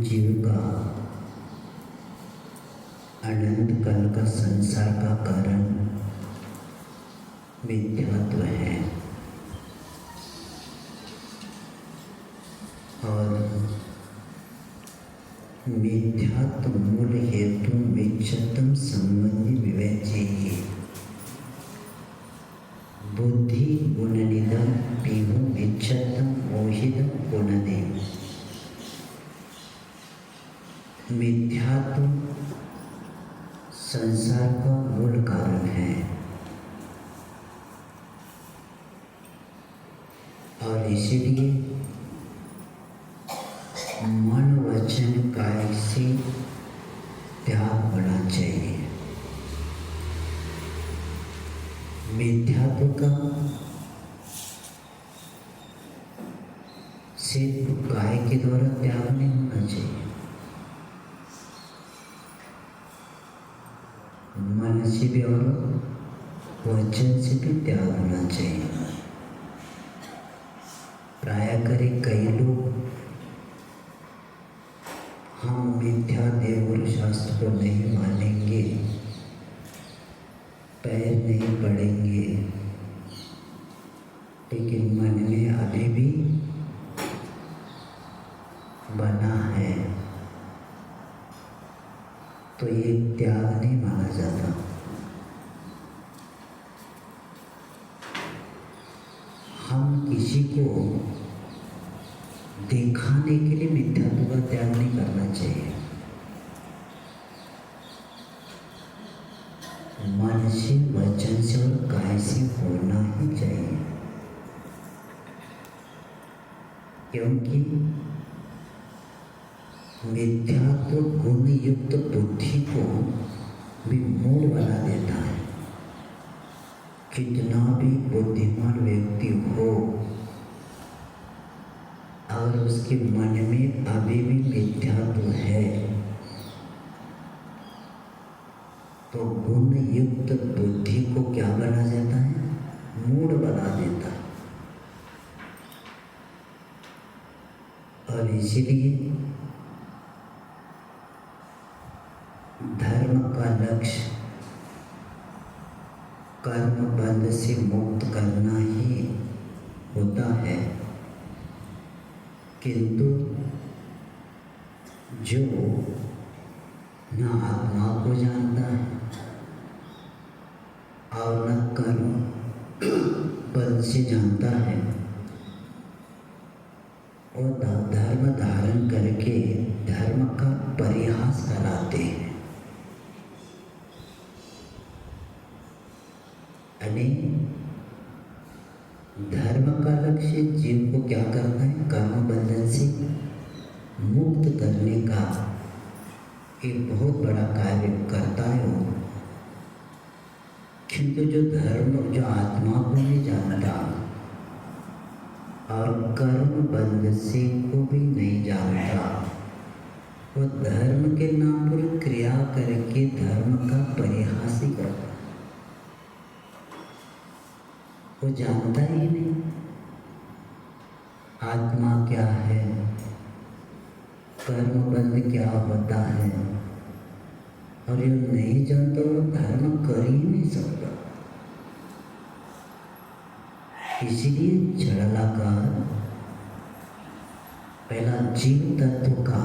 जीव का अनंत काल का संसार का कारण मिथ्यात्व है और मिथ्यात्व मूल हेतु मिच्छतम संबंधी विवेची बुद्धि गुणनिधम पीहु मिच्छतम मोहितम गुणदे। मिथ्यात्व संसार का मूल कारण है और इसीलिए मन वचन काय से त्याग होना चाहिए। मिथ्यात्व का सिर्फ काय के द्वारा त्याग नहीं होना चाहिए, मन से भी और वचन से भी त्याग होना चाहिए। प्राय करे कई लोग हम मिथ्या देव और शास्त्र को नहीं मानेंगे, पैर नहीं पड़ेंगे, लेकिन मन में अभी भी बना है, तो ये त्याग नहीं माना जाता। हम किसी को दिखाने के लिए मिथ्यात्व का त्याग नहीं करना चाहिए। मन से वचन से और काय से होना ही चाहिए, क्योंकि मिथ्यात्व गुण युक्त बुद्धि को भी मूढ़ बना देता है। कितना भी बुद्धिमान व्यक्ति हो और उसके मन में अभी भी मिथ्यात्व है, तो गुण युक्त बुद्धि को क्या बना देता है? मूढ़ बना देता है। और इसीलिए धर्म का लक्ष्य कर्म बंध से मुक्त करना ही होता है, किंतु जो न आत्मा को जानता है और न कर्म बल से जानता है, और धर्म धारण करके धर्म का परिहास कराते हैं। यानी धर्म का लक्ष्य जीव को क्या करना है? कर्म बंधन से मुक्त करने का एक बहुत बड़ा कार्य करता है वो। किंतु जो धर्म, जो आत्मा को नहीं जानता और कर्म बंध से को भी नहीं जानता, वो धर्म के नाम पर क्रिया करके धर्म का परिहास ही करता, वो जानता ही नहीं आत्मा क्या है, कर्म बंध क्या होता है, और ये नहीं जानता वो धर्म कर ही नहीं सकता। इसलिए जड़लाकार पहला जीव तत्व का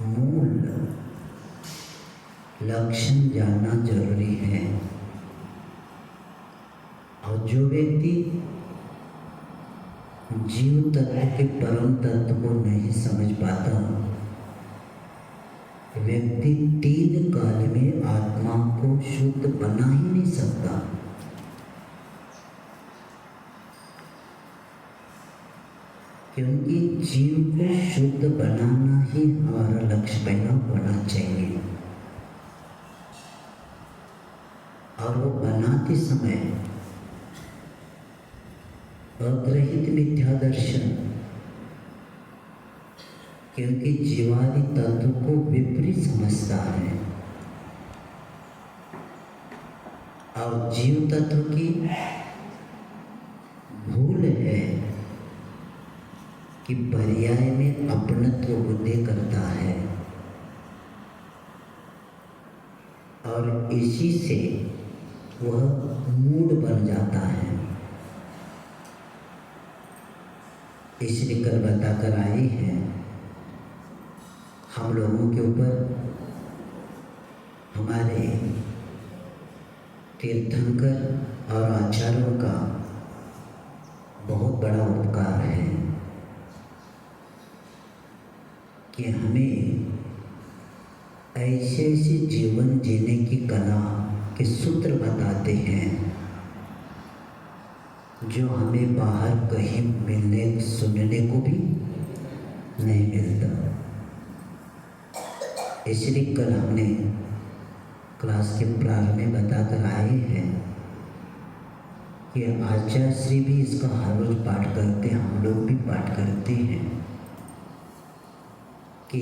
मूल लक्षण जानना जरूरी है। और जो व्यक्ति जीव तत्व के परम तत्व को नहीं समझ पाता, व्यक्ति 3 काल में आत्मा को शुद्ध बना ही नहीं सकता। क्योंकि जीव को शुद्ध बनाना ही हमारा लक्ष्य पहला होना चाहिए। और वो बनाते समय अग्रहित मिथ्या दर्शन, क्योंकि जीवादि तत्व को विपरीत समझता है और जीव तत्व की भूल है कि पर्याय में अपनत्व बुद्धि करता है, और इसी से वह मूड बन जाता है। इसलिए कल बताकर आई है, हम लोगों के ऊपर हमारे तीर्थंकर और आचार्यों का बहुत बड़ा उपकार है कि हमें ऐसे ऐसे जीवन जीने की कला के सूत्र बताते हैं जो हमें बाहर कहीं मिलने सुनने को भी नहीं मिलता। इसलिए कल हमने क्लास के प्रारंभ में बताकर आए हैं कि आचार्य श्री भी इसका हर रोज पाठ करते हैं, हम लोग भी पाठ करते हैं कि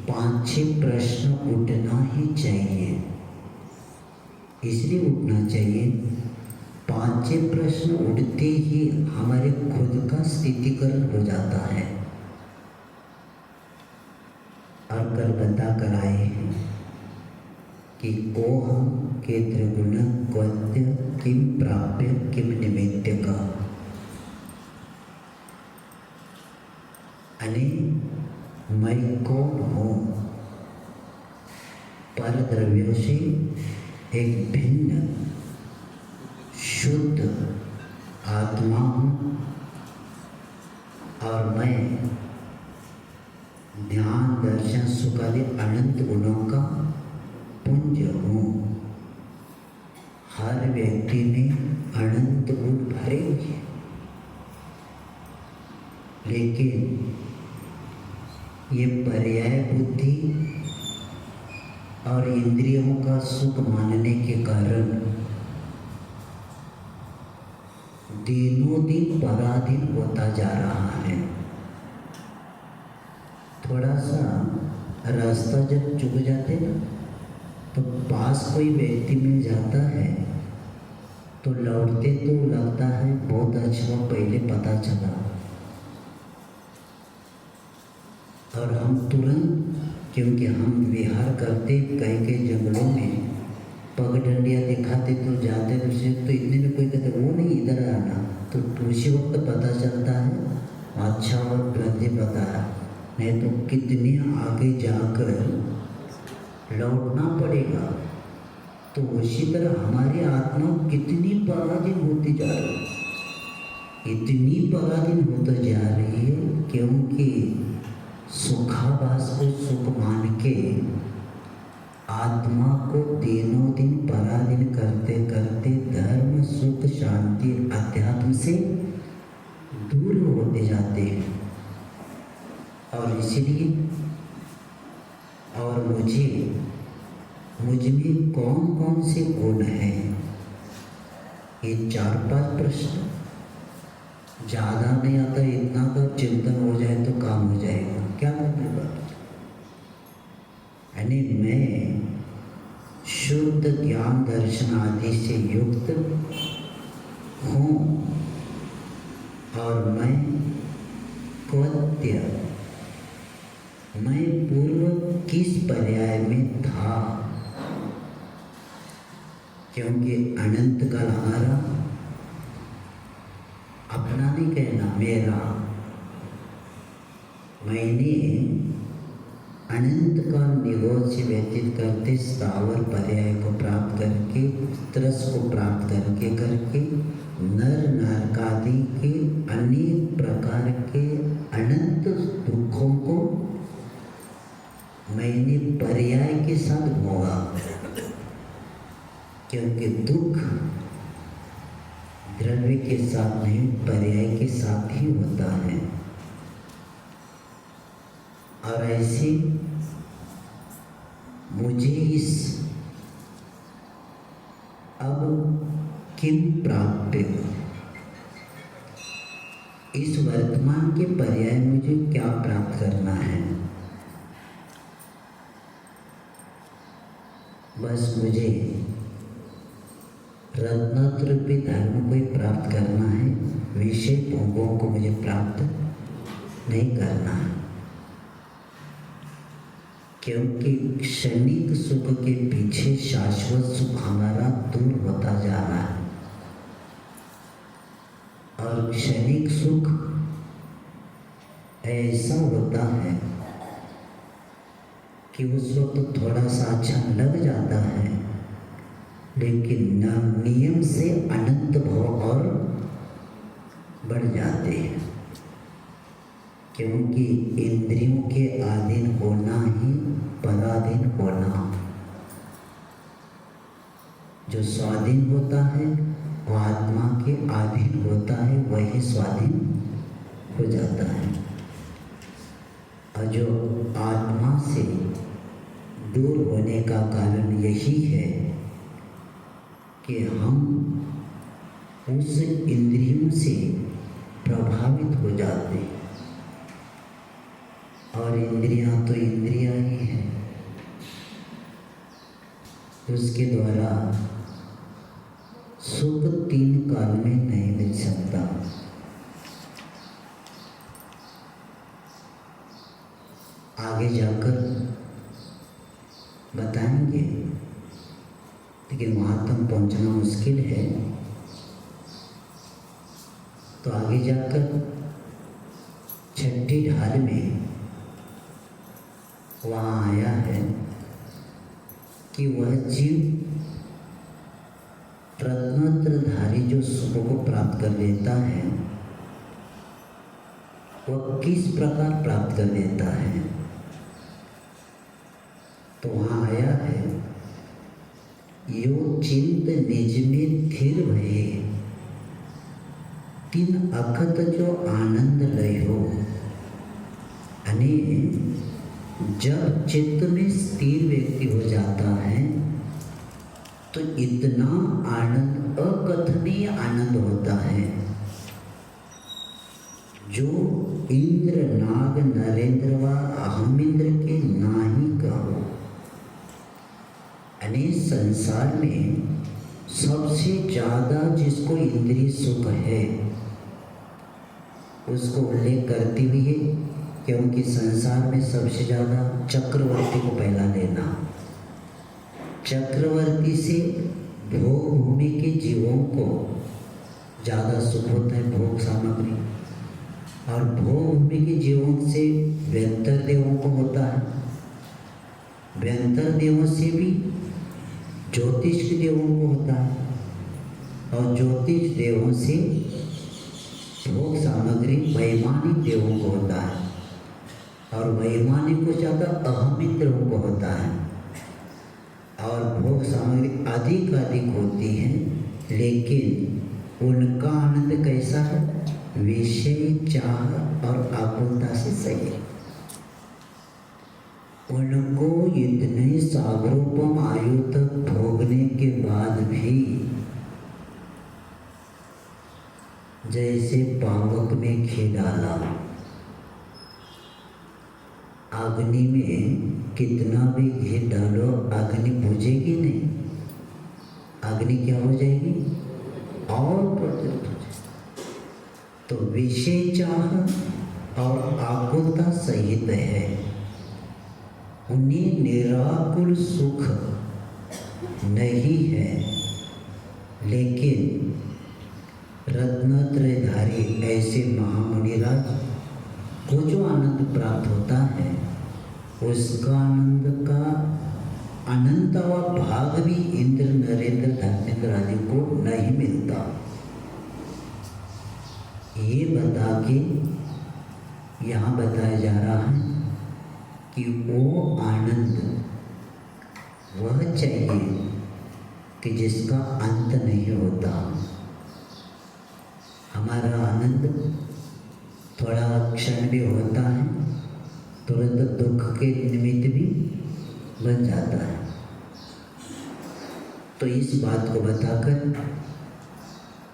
5-6 प्रश्न उठना ही चाहिए। इसलिए उठना चाहिए, 5-6 प्रश्न उठते ही हमारे खुद का स्थितिकरण हो जाता है। और कल बता कर आए हैं कि कोहम के त्रिगुण क्वत्य किम प्राप्य किम निमित्त का, यानी मैं कौन हूँ, पर द्रव्यों से एक भिन्न शुद्ध आत्मा हूँ, और मैं ध्यान दर्शन सुख आदि अनंत गुणों का पुंज हूँ। हर व्यक्ति में अनंत गुण भरे हुए, लेकिन ये पर्याय बुद्धि और इंद्रियों का सुख मानने के कारण दिनों दिन पराधीन होता जा रहा है। थोड़ा सा रास्ता जब चुक जाते ना, तो पास कोई व्यक्ति मिल जाता है तो लौटते तो लगता है बहुत अच्छा, पहले पता चला, और हम तुरंत, क्योंकि हम विहार करते कई कई जंगलों में पगडंडियाँ दिखाते तो जाते तो इतने में कोई कहते वो नहीं इधर आना, तो उसी वक्त पता चलता है अच्छा और ग्रंथि पता है नहीं तो कितने आगे जाकर लौटना पड़ेगा। तो उसी तरह हमारी आत्मा कितनी पराधीन होती जा रही है, इतनी पराधीन होती जा रही है क्योंकि सुखाभास को सुख मान के आत्मा को दिनों दिन पराधीन करते करते धर्म सुख शांति अध्यात्म से दूर होते जाते हैं। और इसलिए और मुझ में कौन कौन से गुण हैं, ये 4-5 प्रश्न, ज़्यादा नहीं आता, इतना का चिंतन हो जाए तो काम हो जाएगा। क्या मतलब, यानी मैं शुद्ध ज्ञान दर्शन आदि से युक्त हूँ और मैं कृत्य, मैं पूर्व किस पर्याय में था, क्योंकि अनंत काल हमारा अपना नहीं कहना, मेरा, मैंने अनंत काल निरोध से व्यतीत करते स्थावर पर्याय को प्राप्त करके, त्रस को प्राप्त करके नर नरकादि के अनेक प्रकार के अनंत दुखों को मैंने पर्याय के साथ भोगा, क्योंकि दुख द्रव्य के साथ नहीं पर्याय के साथ ही होता है। और ऐसे मुझे इस अब किम प्राप्य, इस वर्तमान के पर्याय मुझे क्या प्राप्त करना है, बस मुझे रत्नत्रयी धर्म को ही प्राप्त करना है, विषय भोगों को मुझे प्राप्त नहीं करना है, क्योंकि क्षणिक सुख के पीछे शाश्वत सुख हमारा दूर होता जा रहा है। और क्षणिक सुख ऐसा होता है कि उस वक्त थोड़ा सा अच्छा लग जाता है, लेकिन नियम से अनंत भाव और बढ़ जाते हैं, क्योंकि इंद्रियों के अधीन होना ही पराधीन होना। जो स्वाधीन होता है वो आत्मा के अधीन होता है, वही स्वाधीन हो जाता है। और जो आत्मा से दूर होने का कारण यही है कि हम उस इंद्रियों से प्रभावित हो जाते हैं, और इंद्रियां तो इंद्रियां ही हैं, उसके द्वारा सुख 3 काल में नहीं मिल सकता। आगे जाकर बताएंगे, लेकिन वहाँ तक पहुँचना मुश्किल है। तो आगे जाकर 6ठी ढाल में वहाँ आया है कि वह जीव रत्नत्रधारी जो सुख को प्राप्त कर लेता है, वह किस प्रकार प्राप्त कर लेता है। तो वहाँ आया है, यो चिंत निज में थिर भये, तीन अखत जो आनंद लय हो। यानी जब चित्त में स्थिर व्यक्ति हो जाता है तो इतना आनंद, अकथनीय आनंद होता है, जो इंद्र नाग नरेंद्र व अहम इंद्र के नाही कहो। यानी संसार में सबसे ज़्यादा जिसको इंद्रिय सुख है उसको उल्लेख करती हुई है, क्योंकि संसार में सबसे ज़्यादा चक्रवर्ती को पहला लेना, चक्रवर्ती से भोग भूमि के जीवों को ज़्यादा सुख होता है, भोग सामग्री। और भोग भूमि के जीवों से व्यंतर देवों को होता है, व्यंतर देवों से भी ज्योतिष के देवों को होता है, और ज्योतिष देवों से भोग सामग्री वैमानिक देवों को होता है, और वैमानिक को ज़्यादा अहमिक देवों को होता है। और भोग सामग्री अधिक होती है, लेकिन उनका आनंद कैसा है? विषय चाह और आकुलता से सही। उनको इतने सागरोपम आयु तक भोगने के बाद भी जैसे पावक में घी डाला, अग्नि में कितना भी घी डालो अग्नि बुझेगी नहीं, अग्नि क्या हो जाएगी? और प्रज्वलित हो जाएगी। तो विषय चाह और आकुलता सहित है, उन्हें निराकुल सुख नहीं है, लेकिन रत्नत्रयधारी ऐसे महामुनिराज को जो आनंद प्राप्त होता है, उसका आनंद का अनंत भाग भी इंद्र, नरेंद्र, धर्मेंद्र आदि को नहीं मिलता। ये बता के यहाँ बताया जा रहा है कि वो आनंद वह चाहिए कि जिसका अंत नहीं होता। हमारा आनंद थोड़ा क्षण भी होता है, तुरंत दुख के निमित्त भी बन जाता है। तो इस बात को बताकर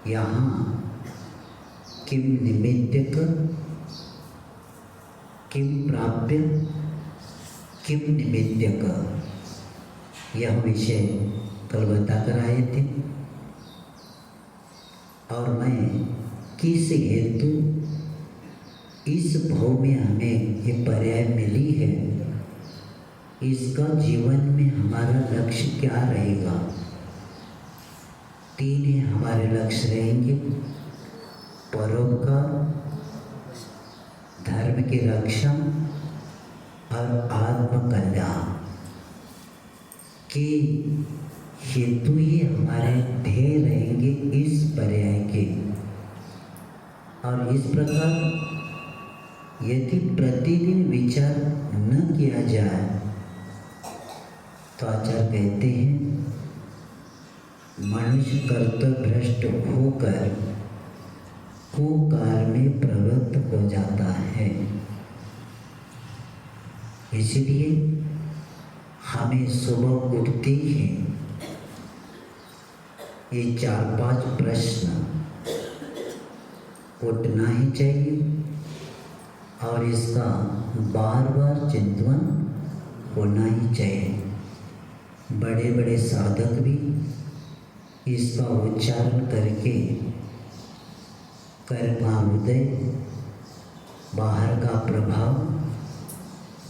यहाँ किम निमित्तक, किम प्राप्य, किम निमित्तक, यह विषय कल बताकर आए थे। और मैं किस हेतु इस भाव में हमें ये पर्याय मिली है, इसका जीवन में हमारा लक्ष्य क्या रहेगा। 3 हमारे लक्ष्य रहेंगे: परोपकार, धर्म की रक्षा और आत्मकल्याण के हेतु ही हमारे ध्येय रहेंगे इस पर्याय के। और इस प्रकार यदि प्रतिदिन विचार न किया जाए तो आचार्य कहते हैं मनुष्य कर्तव्य भ्रष्ट होकर कुकार्य में प्रवृत्त हो जाता है। इसलिए हमें सुबह उठते ही ये 4-5 प्रश्न उठना ही चाहिए, और इसका बार बार चिंतन होना ही चाहिए। बड़े बड़े साधक भी इसका उच्चारण करके कर्म उदय, बाहर का प्रभाव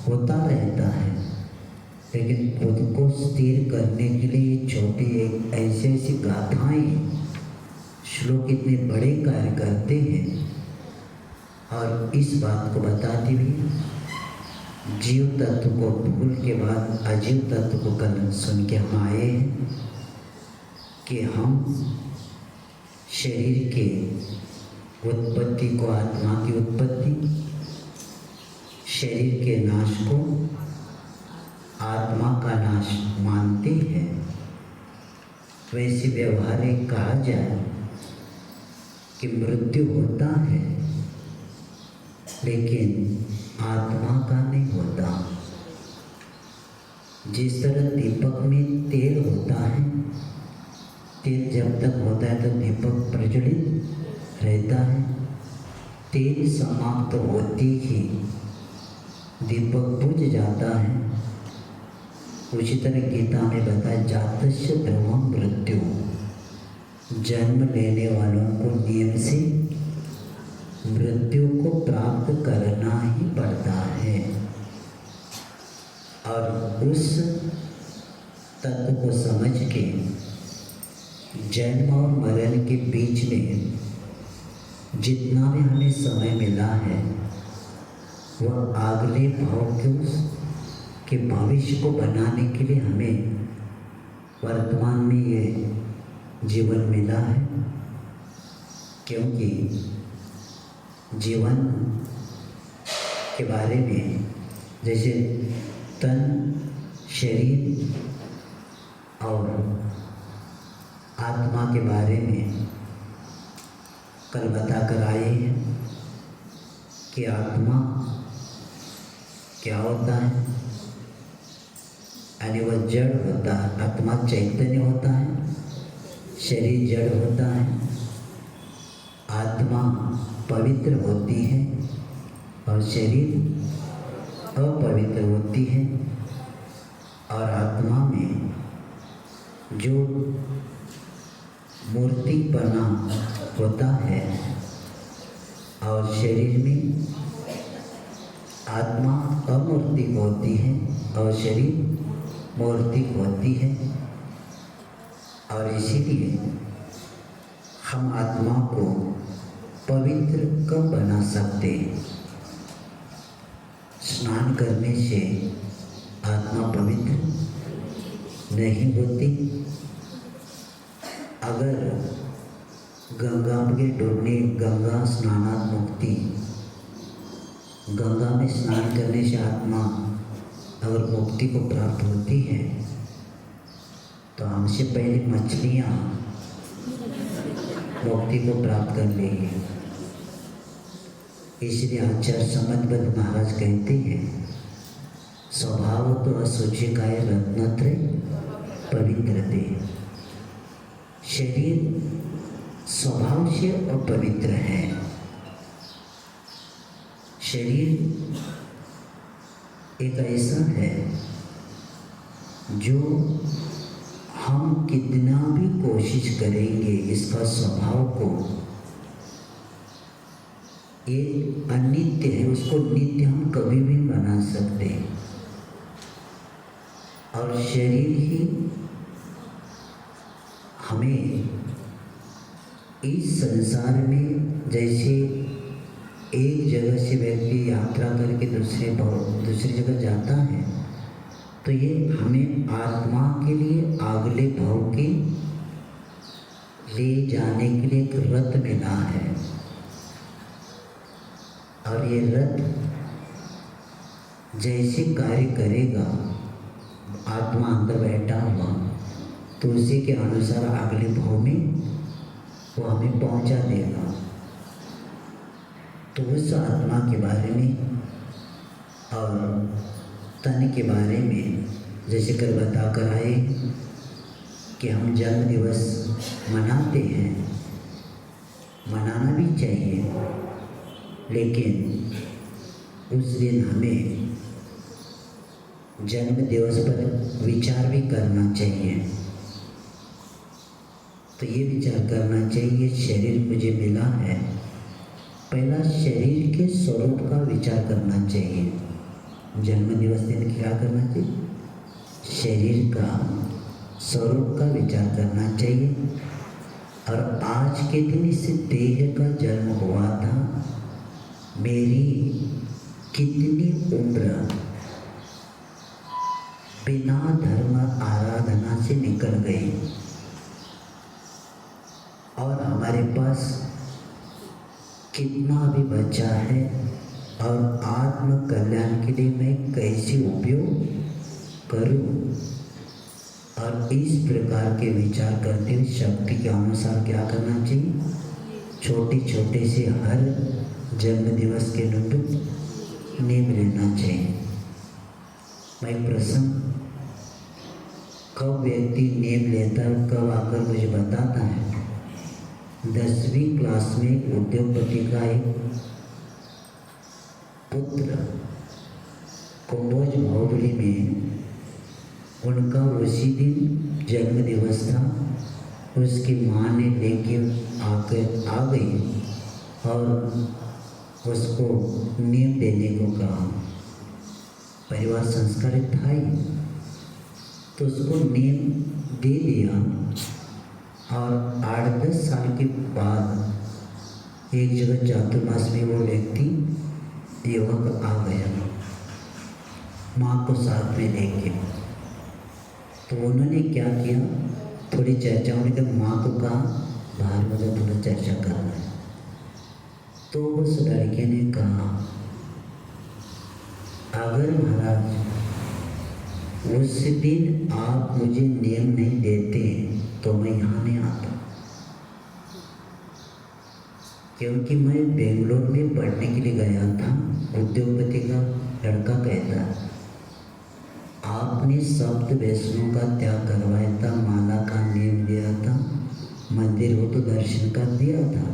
होता रहता है, लेकिन खुद को स्थिर करने के लिए छोटे ऐसी गाथाएं, श्लोक इतने बड़े कार्य करते हैं। और इस बात को बताते भी जीव तत्व को भूल के बाद अजीव तत्व को कल सुन के हम आए हैं कि हम शरीर के उत्पत्ति को, आत्मा की उत्पत्ति, शरीर के नाश को आत्मा का नाश मानते हैं। वैसे व्यवहारिक कहा जाए कि मृत्यु होता है, लेकिन आत्मा का नहीं होता। जिस तरह दीपक में तेल होता है, तेल जब तक होता है तो दीपक प्रज्वलित रहता है, तेल समाप्त होते ही दीपक बुझ जाता है। उसी तरह गीता में बताया जातस्य ध्रुवम मृत्यु, जन्म लेने वालों को नियम से मृत्यु को प्राप्त करना ही पड़ता है। और उस तत्व को समझ के जन्म और मरण के बीच में जितना भी हमें समय मिला है वह अगले भाव के भविष्य को बनाने के लिए हमें वर्तमान में ये जीवन मिला है। क्योंकि जीवन के बारे में जैसे तन, शरीर और आत्मा के बारे में कल बताकर आए हैं कि आत्मा क्या होता है, यानी वह जड़ होता है। आत्मा चैतन्य होता है, शरीर जड़ होता है। आत्मा पवित्र होती है और शरीर अपवित्र होती है। और आत्मा में जो मूर्तिपना होता है और शरीर में आत्मा अमूर्तिक होती है और शरीर मूर्तिक होती है। और इसीलिए हम आत्मा को पवित्र कब बना सकते हैं? स्नान करने से आत्मा पवित्र नहीं होती। अगर गंगा में डूबने, गंगा स्नानात् मुक्ति, गंगा में स्नान करने से आत्मा अगर मुक्ति को प्राप्त होती है तो हमसे पहले मछलियाँ मुक्ति को प्राप्त कर लेंगी। इसलिए आचार्य समदबद्ध महाराज कहते हैं, स्वभाव तो अशुचिकाय रत्नत्रय पवित्रते। शरीर स्वभाव से अपवित्र है। शरीर एक ऐसा है जो हम कितना भी कोशिश करेंगे इसका स्वभाव को, ये अनित्य है, उसको नित्य हम कभी भी बना सकते। और शरीर ही हमें इस संसार में, जैसे एक जगह से व्यक्ति यात्रा करके दूसरी जगह जाता है, तो ये हमें आत्मा के लिए अगले भाव के ले जाने के लिए एक रथ मिला है। और ये रथ जैसे कार्य करेगा, आत्मा अंदर बैठा हुआ, तो उसी के अनुसार अगले भाव में वो हमें पहुंचा देगा। तो उस आत्मा के बारे में और तन के बारे में जैसे कल बता कर आए कि हम जन्म दिवस मनाते हैं, मनाना भी चाहिए, लेकिन उस दिन हमें जन्म दिवस पर विचार भी करना चाहिए। तो ये विचार करना चाहिए, शरीर मुझे मिला है, पहला शरीर के स्वरूप का विचार करना चाहिए। जन्म दिवस दिन क्या करना चाहिए? शरीर का स्वरूप का विचार करना चाहिए। और आज के दिन इस देह का जन्म हुआ था, मेरी कितनी उम्र बिना धर्म आराधना से निकल गई, और हमारे पास कितना भी बचा है, और आत्म कल्याण के लिए मैं कैसे उपयोग करूं। और इस प्रकार के विचार करते हुए शक्ति के अनुसार क्या करना चाहिए? छोटे छोटे से हर जन्म दिवस के अनुरूप नेम लेना चाहिए। मैं प्रसन्न कब व्यक्ति नेम लेता है, कब आकर मुझे बताता है। 10वीं क्लास में उद्योगपति का एक पुत्र कुंभोज बाहुबली में उनका उसी दिन जन्म दिवस था। उसकी माँ ने लेके आकर आ गई और उसको नेम देने को कहा। परिवार संस्कार था ही, तो उसको नेम दे दिया। और 8-10 साल के बाद एक जगह चातुर्मास में वो व्यक्ति युवक आ गया माँ को साथ में लेके। तो उन्होंने क्या किया, थोड़ी चर्चा होने तक माँ को कहा बाहर मुझे थोड़ा चर्चा करना है। तो उस लड़के ने कहा अगर महाराज उस दिन आप मुझे नियम नहीं देते तो मैं यहाँ नहीं आता, क्योंकि मैं बेंगलोर में पढ़ने के लिए गया था। उद्योगपति का लड़का कहता है आपने सप्त वैष्णव का त्याग करवाया था, माला का नियम दिया था, मंदिर हो तो दर्शन का दिया था।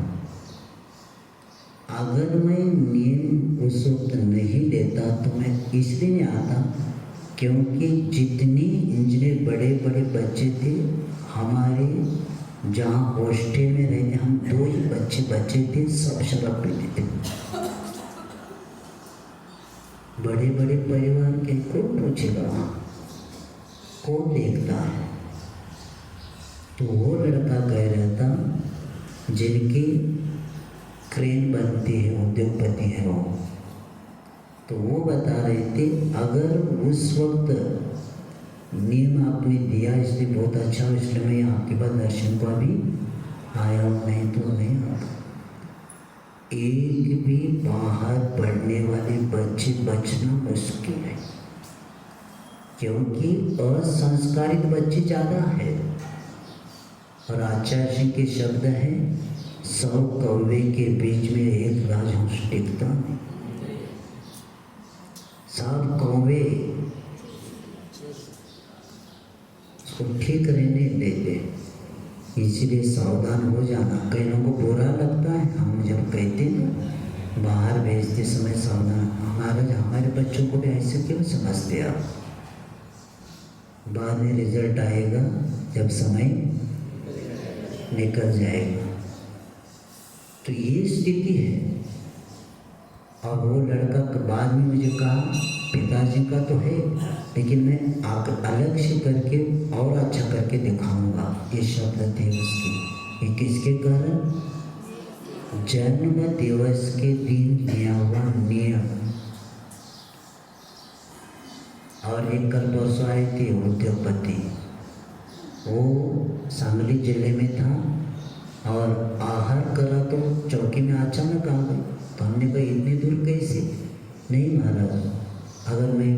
अगर मैं नियम उस वक्त नहीं देता तो मैं इसलिए नहीं आता क्योंकि जितनी इंजीनियर बड़े बड़े बच्चे थे हमारे जहाँ हॉस्टल में रहते हम 2 ही बच्चे थे, सब शराब पीते थे। बड़े बड़े परिवार के कौन पूछेगा, कौन देखता है। तो वो लड़का कह रहा था जिनकी क्रेन बनती है, उद्योगपति है वो, तो वो बता रहे थे अगर उस वक्त नियम आपने दिया इसलिए बहुत अच्छा, इसलिए मैं आपके पास दर्शन को अभी आया हूँ, नहीं तो नहीं आता। एक भी बाहर पढ़ने वाले बच्चे बचना मुश्किल है, क्योंकि असंस्कारित बच्चे ज़्यादा है। और आचार्य जी के शब्द हैं 100 कौवे के बीच में एक राजहंस टिकता नहीं। सब कौवे उसको ठीक रहने देते, इसलिए सावधान हो जाना। कई लोगों को बुरा लगता है, हम जब कहते ना बाहर भेजते समय सावधान, हमारे बच्चों को भी ऐसे क्यों समझते आप। बाद में रिजल्ट आएगा जब समय निकल जाएगा। तो ये स्थिति है। और वो लड़का बाद में मुझे कहा पिताजी का तो है लेकिन मैं अलग से करके और अच्छा करके दिखाऊंगा। ये शब्द थे उसके। ये किसके कारण, जन्म दिवस के दिन दिया हुआ नियम। और एक कल परसों आए थे उद्योगपति, वो सांगली जिले में था और आहार करा तो चौकी में अचानक आ गई। तो हमने कहा इतनी दूर कैसे। नहीं महाराज, अगर मैं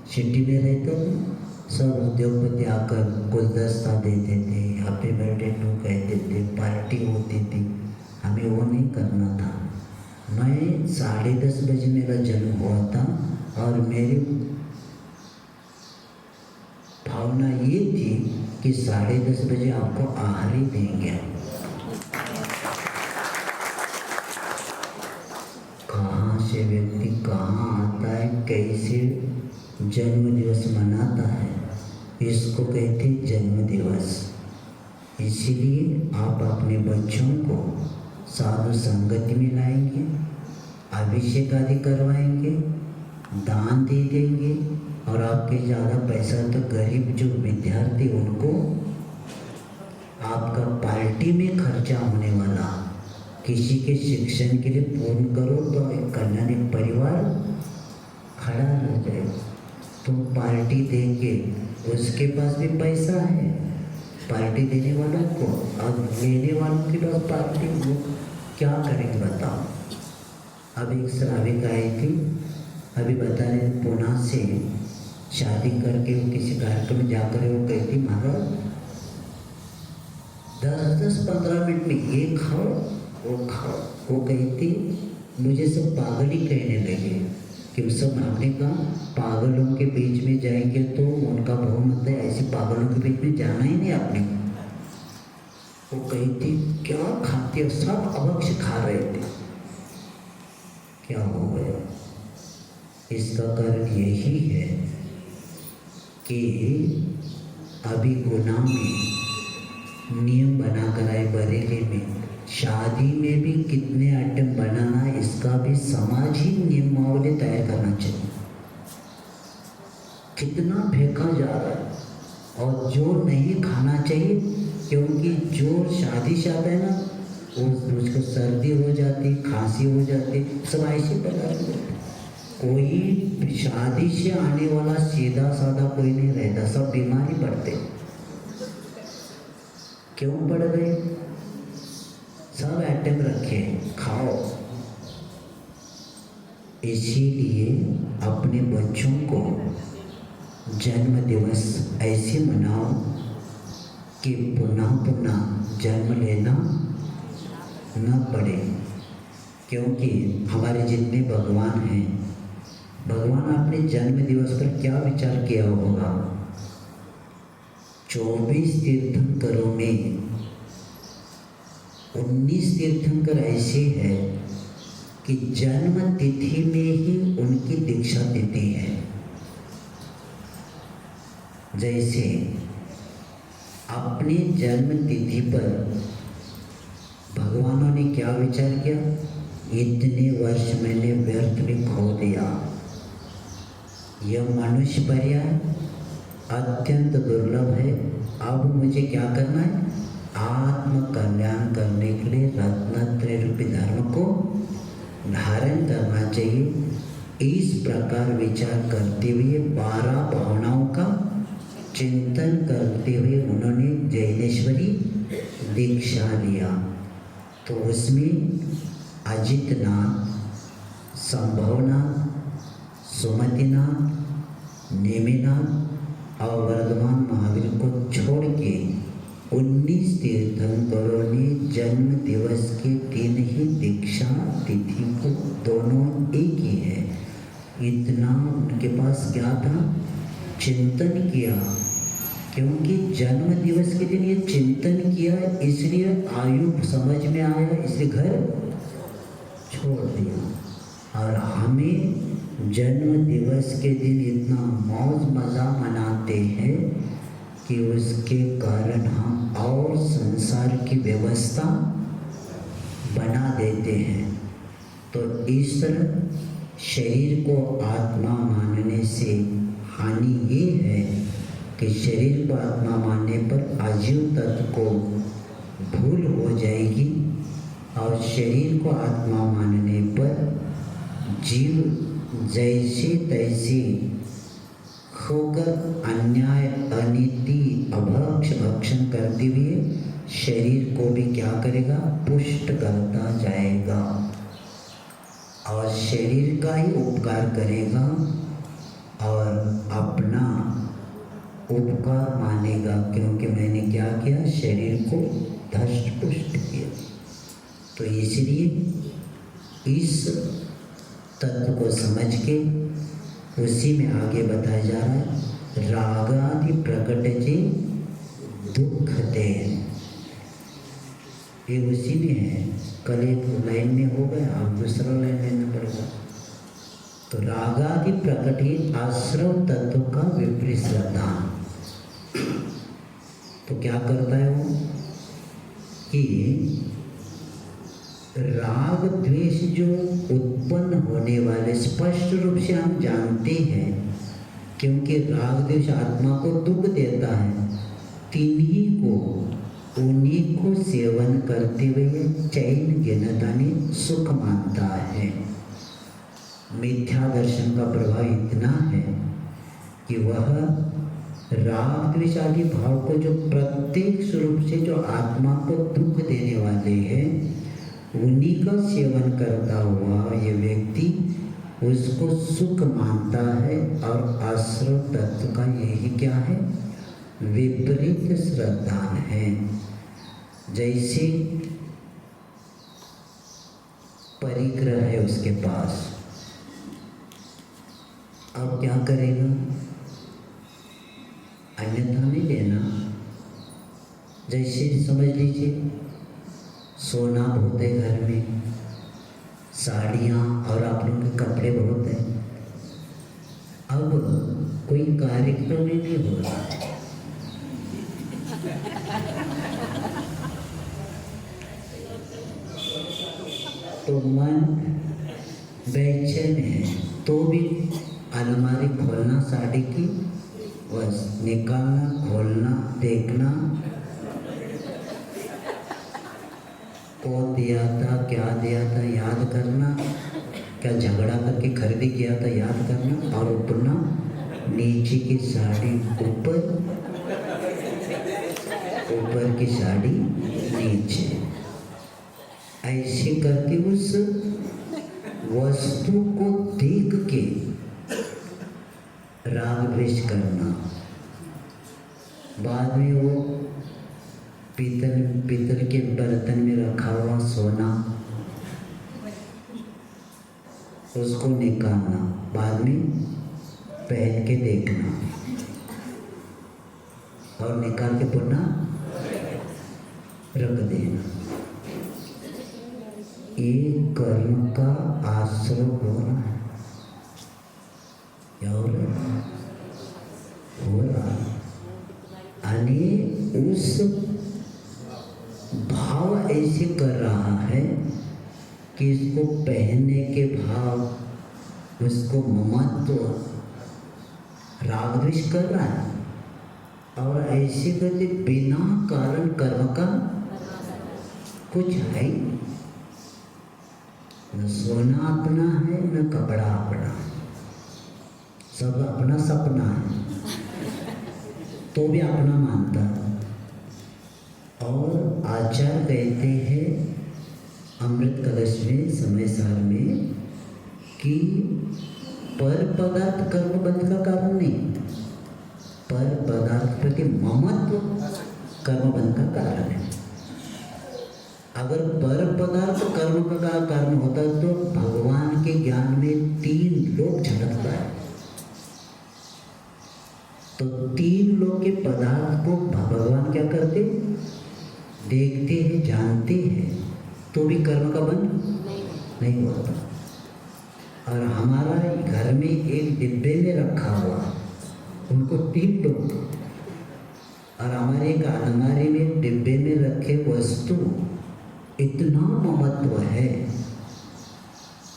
सिटी में रहता तो सब उद्योगपति आकर गुलदस्ता देते थे, हैप्पी बर्थडे टू कहते थे, पार्टी होती थी। हमें वो नहीं करना था। मैं 10:30 बजे मेरा जन्म हुआ था और मेरी भावना ये थी कि 10:30 बजे आपको आहार ही देंगे। कहाँ से व्यक्ति कहाँ आता है, कैसे जन्म दिवस मनाता है, इसको कहते जन्म दिवस। इसीलिए आप अपने बच्चों को साधु संगति में लाएंगे, अभिषेक आदि करवाएंगे, दान दे देंगे। और आपके ज़्यादा पैसा तो गरीब जो विद्यार्थी उनको आपका पार्टी में खर्चा होने वाला किसी के शिक्षण के लिए पूर्ण करो तो एक कल्याणी परिवार खड़ा रह जाए। तो पार्टी देंगे, उसके पास भी पैसा है पार्टी देने वालों को, अब लेने वालों के पास पार्टी, वो क्या करेंगे बताओ। अब एक श्राविक आई थी, अभी बता रहे पुणे से शादी करके वो किसी कार्यक्रम में जाकर वो कहती महाराज 10-15 मिनट में ये खाओ वो खाओ। वो कहती मुझे सब पागल ही कहने लगे कि सब। हमने कहा पागलों के बीच में जाएंगे तो उनका बहुमत है, ऐसे पागलों के बीच में जाना ही नहीं आपने। वो कहती क्या खाते हो, सब अवक्ष खा रहे थे। क्या हो गया, इसका कारण यही है कि अभी गुनाह में नियम बना कर आए। बरेली में शादी में भी कितने आइटम बनाना है, इसका भी समाज ही नियमावली तैयार करना चाहिए। कितना फेंका जा रहा है और जो नहीं खाना चाहिए, क्योंकि जो शादी से आता है ना उसको सर्दी हो जाती, खांसी हो जाती, सब ऐसे पदार्थ। कोई शादी से आने वाला सीधा साधा कोई नहीं रहता, सब बीमारी पड़ते। क्यों पड़ गए? सब आइटम रखे, खाओ। इसीलिए अपने बच्चों को जन्म दिवस ऐसे मनाओ कि पुनः पुनः जन्म लेना न पड़े। क्योंकि हमारे जितने भगवान हैं, भगवान अपने जन्म दिवस पर क्या विचार किया होगा? 24 तीर्थंकरों में 19 तीर्थंकर ऐसे हैं कि जन्म तिथि में ही उनकी दीक्षा तिथि है। जैसे अपनी जन्म तिथि पर भगवानों ने क्या विचार किया? इतने वर्ष मैंने व्यर्थ में खो दिया, यह मनुष्य पर्याय अत्यंत दुर्लभ है। अब मुझे क्या करना है? आत्म कल्याण करने के लिए रत्नत्रय रूपी धर्म को धारण करना चाहिए। इस प्रकार विचार करते हुए 12 भावनाओं का चिंतन करते हुए उन्होंने जैनेश्वरी दीक्षा लिया। तो उसमें अजितनाथ, संभवनाथ, सुमतिनाथ, नेमिनाथ और वर्धमान महावीर को छोड़ के 19 तीर्थंकरों ने जन्म दिवस के दिन ही दीक्षा तिथि को दोनों एक ही है। इतना उनके पास क्या था? चिंतन किया। क्योंकि जन्म दिवस के दिन ये चिंतन किया, इसलिए आयु समझ में आया, इसलिए घर छोड़ दिया। और हमें जन्म दिवस के दिन इतना मौज मज़ा मनाते हैं कि उसके कारण हम और संसार की व्यवस्था बना देते हैं। तो इस तरह शरीर को आत्मा मानने से हानि ये है कि शरीर को आत्मा मानने पर आजीव तत्व को भूल हो जाएगी और शरीर को आत्मा मानने पर जीव जैसे तैसे होकर अन्याय, अनीति, अभक्ष भक्षण करते हुए शरीर को भी क्या करेगा? पुष्ट करता जाएगा और शरीर का ही उपकार करेगा और अपना उपकार मानेगा। क्योंकि मैंने क्या किया? शरीर को धष्ट पुष्ट किया। तो इसलिए इस तत्व को समझ के उसी में आगे बताया जा रहा है, रागादि प्रकट जे दुख दे। ये उसी में है। कल एक लाइन में हो गया, अब दूसरा लाइन लेना पड़ेगा। तो रागादि प्रकट ही आश्रव तत्व का विपरीत श्रद्धा। तो क्या करता है वो कि राग द्वेष जो उत्पन्न होने वाले स्पष्ट रूप से हम जानते हैं, क्योंकि राग द्वेष आत्मा को दुख देता है। उन्हीं को सेवन करते हुए चैन गिनता ने सुख मानता है। मिथ्या दर्शन का प्रभाव इतना है कि वह राग द्वेष आदि भाव को जो प्रत्येक स्वरूप से जो आत्मा को दुख देने वाले हैं, उन्हीं का सेवन करता हुआ ये व्यक्ति उसको सुख मानता है। और आश्रव तत्व का यही क्या है? विपरीत श्रद्धा है। जैसे परिग्रह है उसके पास, अब क्या करेगा? अन्यथा नहीं लेना। जैसे समझ लीजिए सोना बहुत है घर में, साड़ियाँ और आप लोगों के कपड़े बहुत हैं। अब कोई कार्यक्रम ही नहीं हो रहा, तो मन बेचैन है, तो भी अलमारी खोलना, साड़ी की बस निकालना, खोलना, देखना, कौन दिया था, क्या दिया था याद करना, क्या झगड़ा करके खरीदी किया था याद करना, और अपना नीचे की साड़ी ऊपर, ऊपर की साड़ी नीचे, ऐसे करके उस वस्तु को देख के राग द्वेष करना। बाद में वो पीतल के बर्तन में रखा हुआ सोना, उसको निकालना, बाद में पहन के देखना और निकाल के पुनः रख देना। ये कर्म का आश्रय हो रहा है, क्या हो रहा है? यानी उस भाव ऐसे कर रहा है कि इसको पहनने के भाव, उसको ममत्व, राग द्वेष कर रहा है, और ऐसे करके बिना कारण कर्म का कुछ है, न सोना अपना है न कपड़ा अपना, सब अपना सपना है, तो भी अपना मानता है। और आचार्य कहते हैं अमृत कलश में समय सार में कि पर पदार्थ कर्म बंध का कारण नहीं, पर पदार्थ प्रति ममत्व कर्म बंध का कारण है। अगर पर पदार्थ कर्म का कारण होता तो भगवान के ज्ञान में 3 लोक झलकता है, तो 3 लोक के पदार्थ को भगवान क्या करते, देखते हैं, जानते हैं, तो भी कर्म का बंध नहीं होता। और हमारा घर में एक डिब्बे में रखा हुआ, उनको 3 लोग, और हमारे एक अलमारी में डिब्बे में रखे वस्तु इतना महत्व है,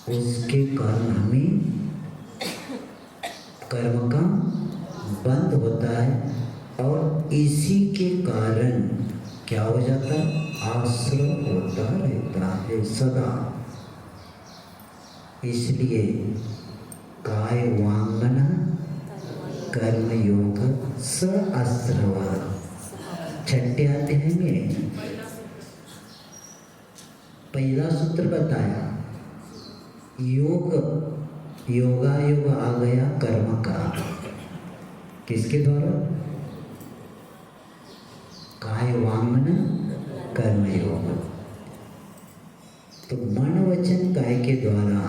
उसके कारण हमें कर्म का बंद होता है, और इसी के कारण क्या हो जाता है, आश्रय होता रहता है सदा। इसलिए काय वांगन कर्म योग स आश्रव, छठे आते हैं मेरे, पहला सूत्र बताया योग, योगायोग आ गया कर्म का, किसके द्वारा, काय वांगन कर्म योग। तो मन वचन काय के द्वारा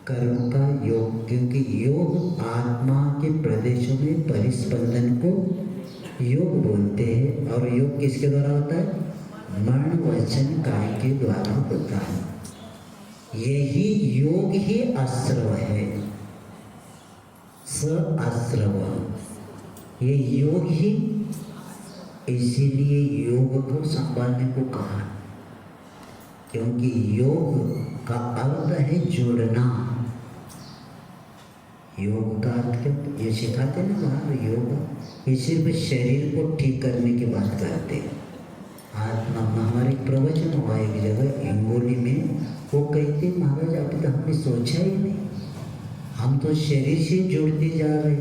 कर्म का योग, क्योंकि योग आत्मा के प्रदेशों में परिस्पंदन को योग बोलते हैं, और योग किसके द्वारा होता है, मन वचन काय के द्वारा होता है। यही योग ही आश्रव है, स आश्रव, ये योग ही, इसीलिए योग को संभालने को कहा, क्योंकि योग का अर्थ है जोड़ना। योग का अर्थ क्या, ये सिखाते ना बाहर योग, ये सिर्फ शरीर को ठीक करने की बात करते हैं। आत्मा, हमारे प्रवचन हुआ एक जगह हिंगोली में, वो कहते महाराज अभी तो हमने सोचा ही नहीं, हम तो शरीर से जुड़ते जा रहे,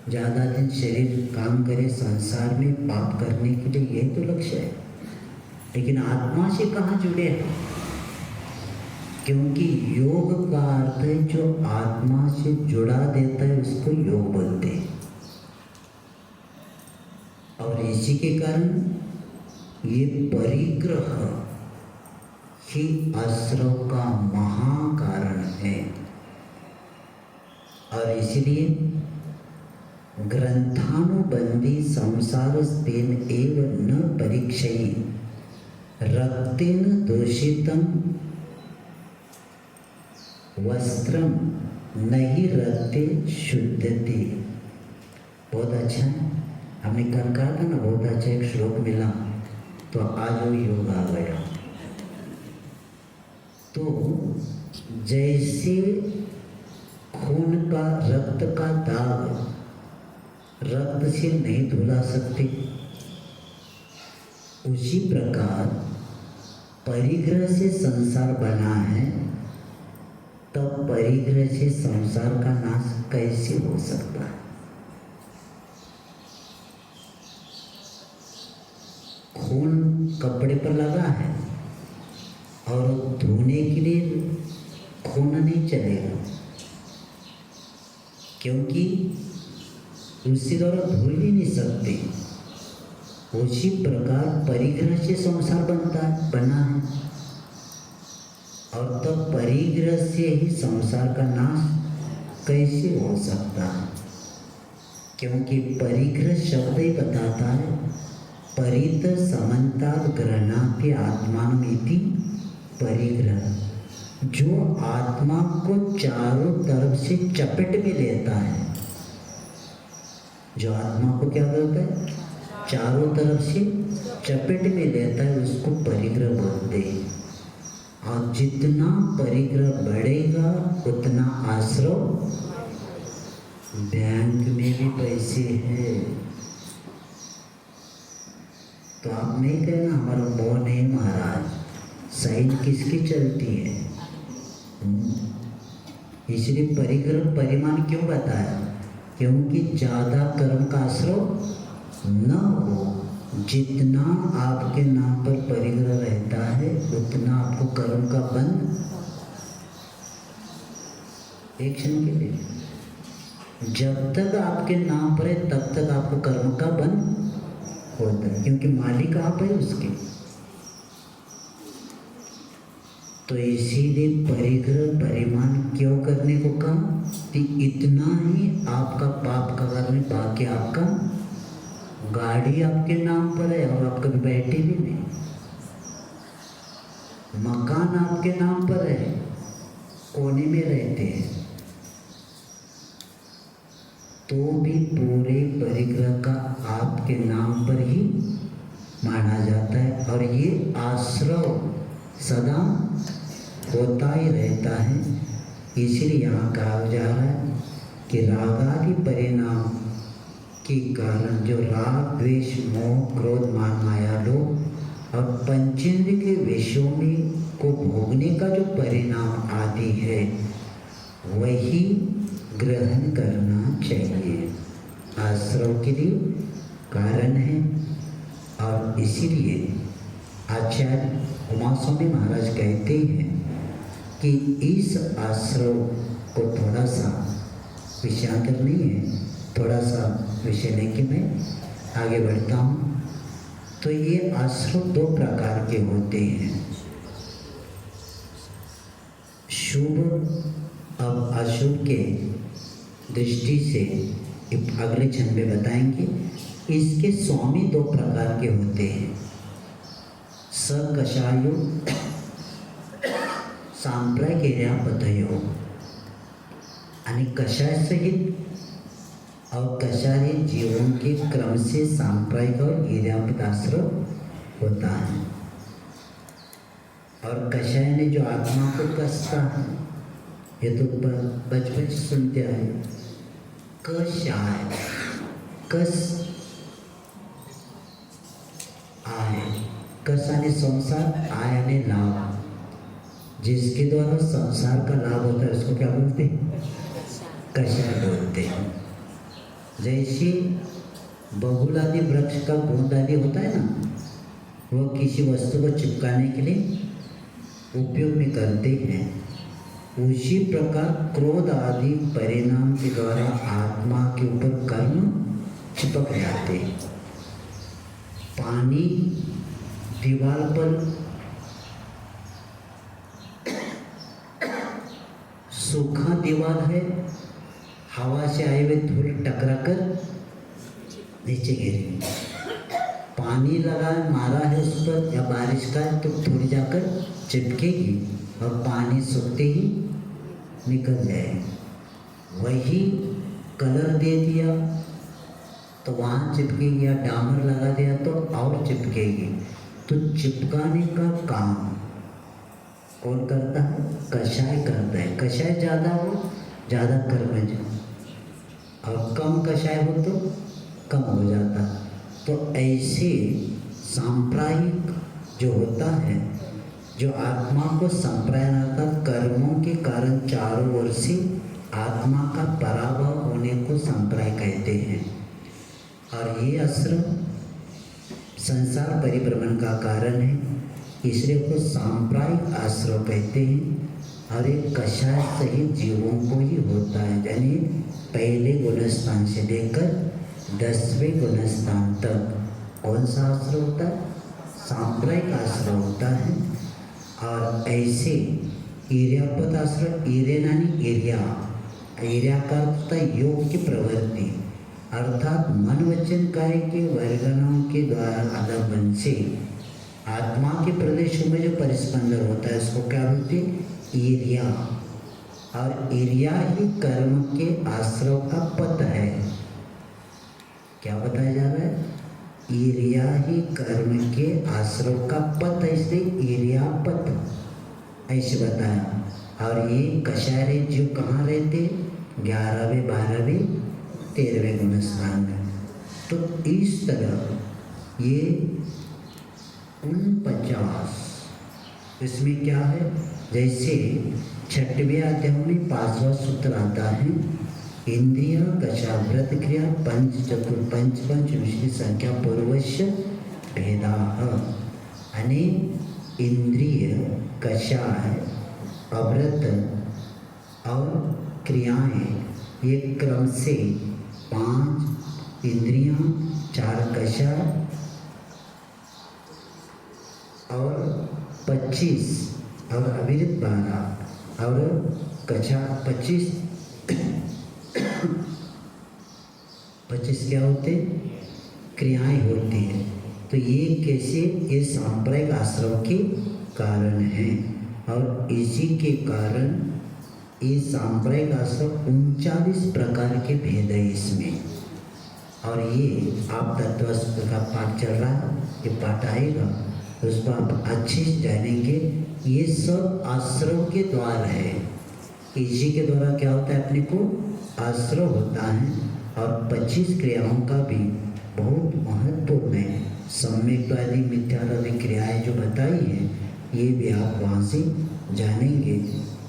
ज़्यादा दिन शरीर काम करे संसार में पाप करने के लिए, यही तो लक्ष्य है, लेकिन आत्मा से कहाँ जुड़े हैं, क्योंकि योग का अर्थ है जो आत्मा से जुड़ा देता है, उसको योग बोलते हैं। और इसी के कारण ये परिग्रह ही आश्रव का महाकारण है, और इसलिए ग्रंथानुबंधी संसार स्तेन एव न परीक्षयी रक्तेन दूषितम वस्त्रम नहीं रक्ते शुद्धते। बहुत अच्छा है, हमने कल कहा था ना, बहुत अच्छा एक श्लोक मिला, तो आज वो योग आ गया। तो जैसे खून का, रक्त का दाग रक्त से नहीं धुला सकते, उसी प्रकार परिग्रह से संसार बना है, तब परिग्रह से संसार का नाश कैसे हो सकता है? खून कपड़े पर लगा है और धोने के लिए खून नहीं चलेगा, क्योंकि उससे द्वारा धो ही नहीं सकते। उसी प्रकार परिग्रह से संसार बना है, और तब परिग्रह से ही संसार का नाश कैसे हो सकता है? क्योंकि परिग्रह शब्द ही बताता है परित समन्तात् गृह्णाति आत्मानमिति परिग्रह, जो आत्मा को चारों तरफ से चपेट में लेता है। जो आत्मा को क्या करता है? चारों तरफ से चपेट में लेता है, उसको परिग्रह बोलते हैं। और जितना परिग्रह बढ़ेगा उतना आश्रव, बैंक में भी पैसे हैं तो आप नहीं कहना हमारा मोह नहीं महाराज, साइन किसकी चलती है? इसलिए परिग्रह परिमाण क्यों बताया? क्योंकि ज़्यादा कर्म का आश्रव न हो। जितना आपके नाम पर परिग्रह रहता है उतना आपको कर्म का बंध, एक क्षण के लिए, जब तक आपके नाम पर है तब तक आपको कर्म का बंध होता है, क्योंकि मालिक आप है उसके। तो इसीलिए परिग्रह परिमाण क्यों करने को कहा कि इतना ही आपका पाप का कारण, बाकी आपका गाड़ी आपके नाम पर है और आप कभी बैठे भी नहीं, मकान आपके नाम पर है, कोने में रहते हैं, तो भी पूरे परिग्रह का आपके नाम पर ही माना जाता है। और ये आश्रव सदा होता ही रहता है। इसलिए यहाँ कहा जा रहा है कि रागादि परिणाम के कारण जो राग द्वेष मोह क्रोध मान माया लोभ और पंचेंद्रिय के विषयों में को भोगने का जो परिणाम आदि है वही ग्रहण करना चाहिए, आश्रव के लिए कारण है। और इसीलिए आचार्य उमास्वामी महाराज कहते हैं कि इस आश्रव को थोड़ा सा विषयांतर नहीं है, थोड़ा सा विषय लेके मैं आगे बढ़ता हूँ। तो ये आश्रव दो प्रकार के होते हैं, शुभ अब अशुभ के दृष्टि से अगले क्षण में बताएंगे। इसके स्वामी दो प्रकार के होते हैं, सकषायो सांप्रदायिकपद्धयो, यानी कषाय सहित और कषाय जीवों के क्रम से सांप्रदायिक और ईर्यापद आश्रव होता है। और कषाय ने जो आत्मा को कसता है, ये तो बचपन से सुनते आए, कषाय कस आय, कस यानी संसार, आय यानी लाभ, जिसके द्वारा संसार का लाभ होता है उसको क्या बोलते हैं? कषाय बोलते हैं। जैसे बहुल आदि वृक्ष का गोंद आदि होता है ना, वो किसी वस्तु को चिपकाने के लिए उपयोग में करते हैं, उसी प्रकार क्रोध आदि परिणाम के द्वारा आत्मा के ऊपर कर्म चिपक जाते हैं। पानी दीवार पर सूखा दीवार है, हवा से आए हुए धूल टकरा कर नीचे गिरे, पानी लगा मारा है उस पर या बारिश का है तो थोड़ी जाकर चिपकेगी और पानी सूखते ही निकल जाएगी। वही कलर दे दिया तो वहाँ चिपकेगी, या डामर लगा दिया तो और चिपकेगी। तो चिपकाने का काम कौन करता है? कषाय करता है। कषाय ज़्यादा हो ज़्यादा कर्मज, और कम कषाय हो तो कम हो जाता। तो ऐसे सांप्रदायिक जो होता है जो आत्मा को संप्रयाणार्थ कर्मों के कारण चारों ओर से आत्मा का पराभव होने को संप्रय कहते हैं। और ये आश्रम संसार परिभ्रमण का कारण है, इसलिए को सांप्रायिक आश्रम कहते हैं। और एक कषाय सहित जीवों को ही होता है, यानी पहले गुणस्थान से लेकर 10वें गुणस्थान तक कौन सा आश्रम होता है? सांप्रायिक आश्रम होता है। और ऐसे ईर्यापद आश्रम, ईरेनानी एरिया का अर्थ योग की प्रवृत्ति, अर्थात मन वचन कार्य के वर्गणों के द्वारा आलम्बन से आत्मा के प्रदेशों में जो परिस्पंदन होता है इसको क्या बोलते हैं? ईर्या। और ईर्या ही कर्म के आश्रव का पथ है। क्या बताया जा रहा है? ईर्या ही कर्म के आश्रव का पथ है, इसलिए ईर्या पथ ऐसे बताया। और ये कषाय जीव कहाँ रहते? 11वें 12वें 13वें गुणस्थान में। तो इस तरह ये 49 इसमें क्या है? जैसे 6वें अध्याय में 5वां सूत्र आता है, इंद्रिय कषा व्रत क्रिया पंच चतुर पंच विषय संख्या पूर्वश भेदा। यानी इंद्रिय कषाय अव्रत और क्रियाएं ये क्रम से 5 इंद्रियां, 4 कषाय और 25 और अविरत 12 और कषाय 25 क्या होते? क्रियाएं होती हैं। तो ये कैसे? ये सांप्रदायिक आश्रम के कारण है। और इसी के कारण ये सांप्रदायिक आश्रम 39 प्रकार के भेद है इसमें। और ये आप तत्व का पाठ चल रहा है, ये पाठ आएगा तो उसको आप अच्छे से जानेंगे। ये सब आश्रम के द्वार है। इसी के द्वारा क्या होता है? अपने को आश्रम होता है। और 25 क्रियाओं का भी बहुत महत्वपूर्ण है। सम्यक आदि मिथ्यादि क्रियाएं जो बताई है ये भी आप वहाँ से जानेंगे।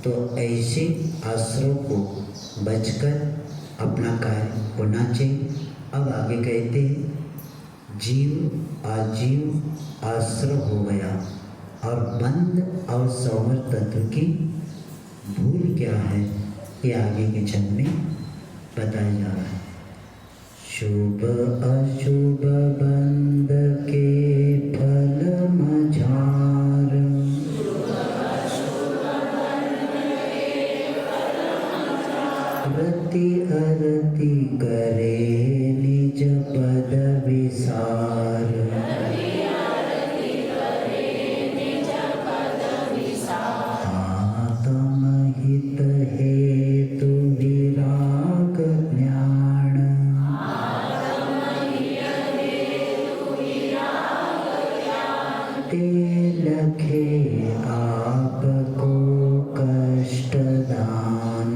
तो ऐसे आश्रम को बचकर अपना कार्य होना चाहिए। अब आगे कहते हैं, जीव आजीव आश्रम हो गया और बंध और संवर तत्व की भूल क्या है, ये आगे के छंद में बताया जा रहा है। शुभ अशुभ बंध के फल मझार, रति अरति करे निज पद विसार। आत्महित हेतु विराग ज्ञान, ते लखे आपको कष्ट दान।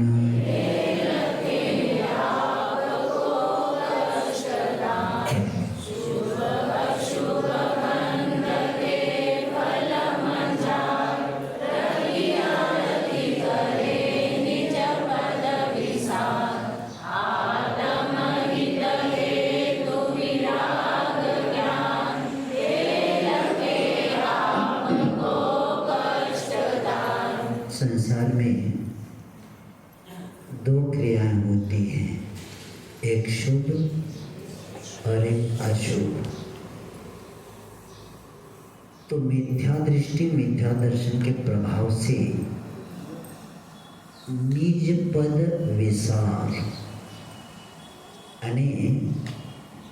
संसार में 2 क्रियाएं होती हैं, एक शुभ और एक अशुभ। तो मिथ्या दृष्टि मिथ्या दर्शन के प्रभाव से निज पद विसार यानी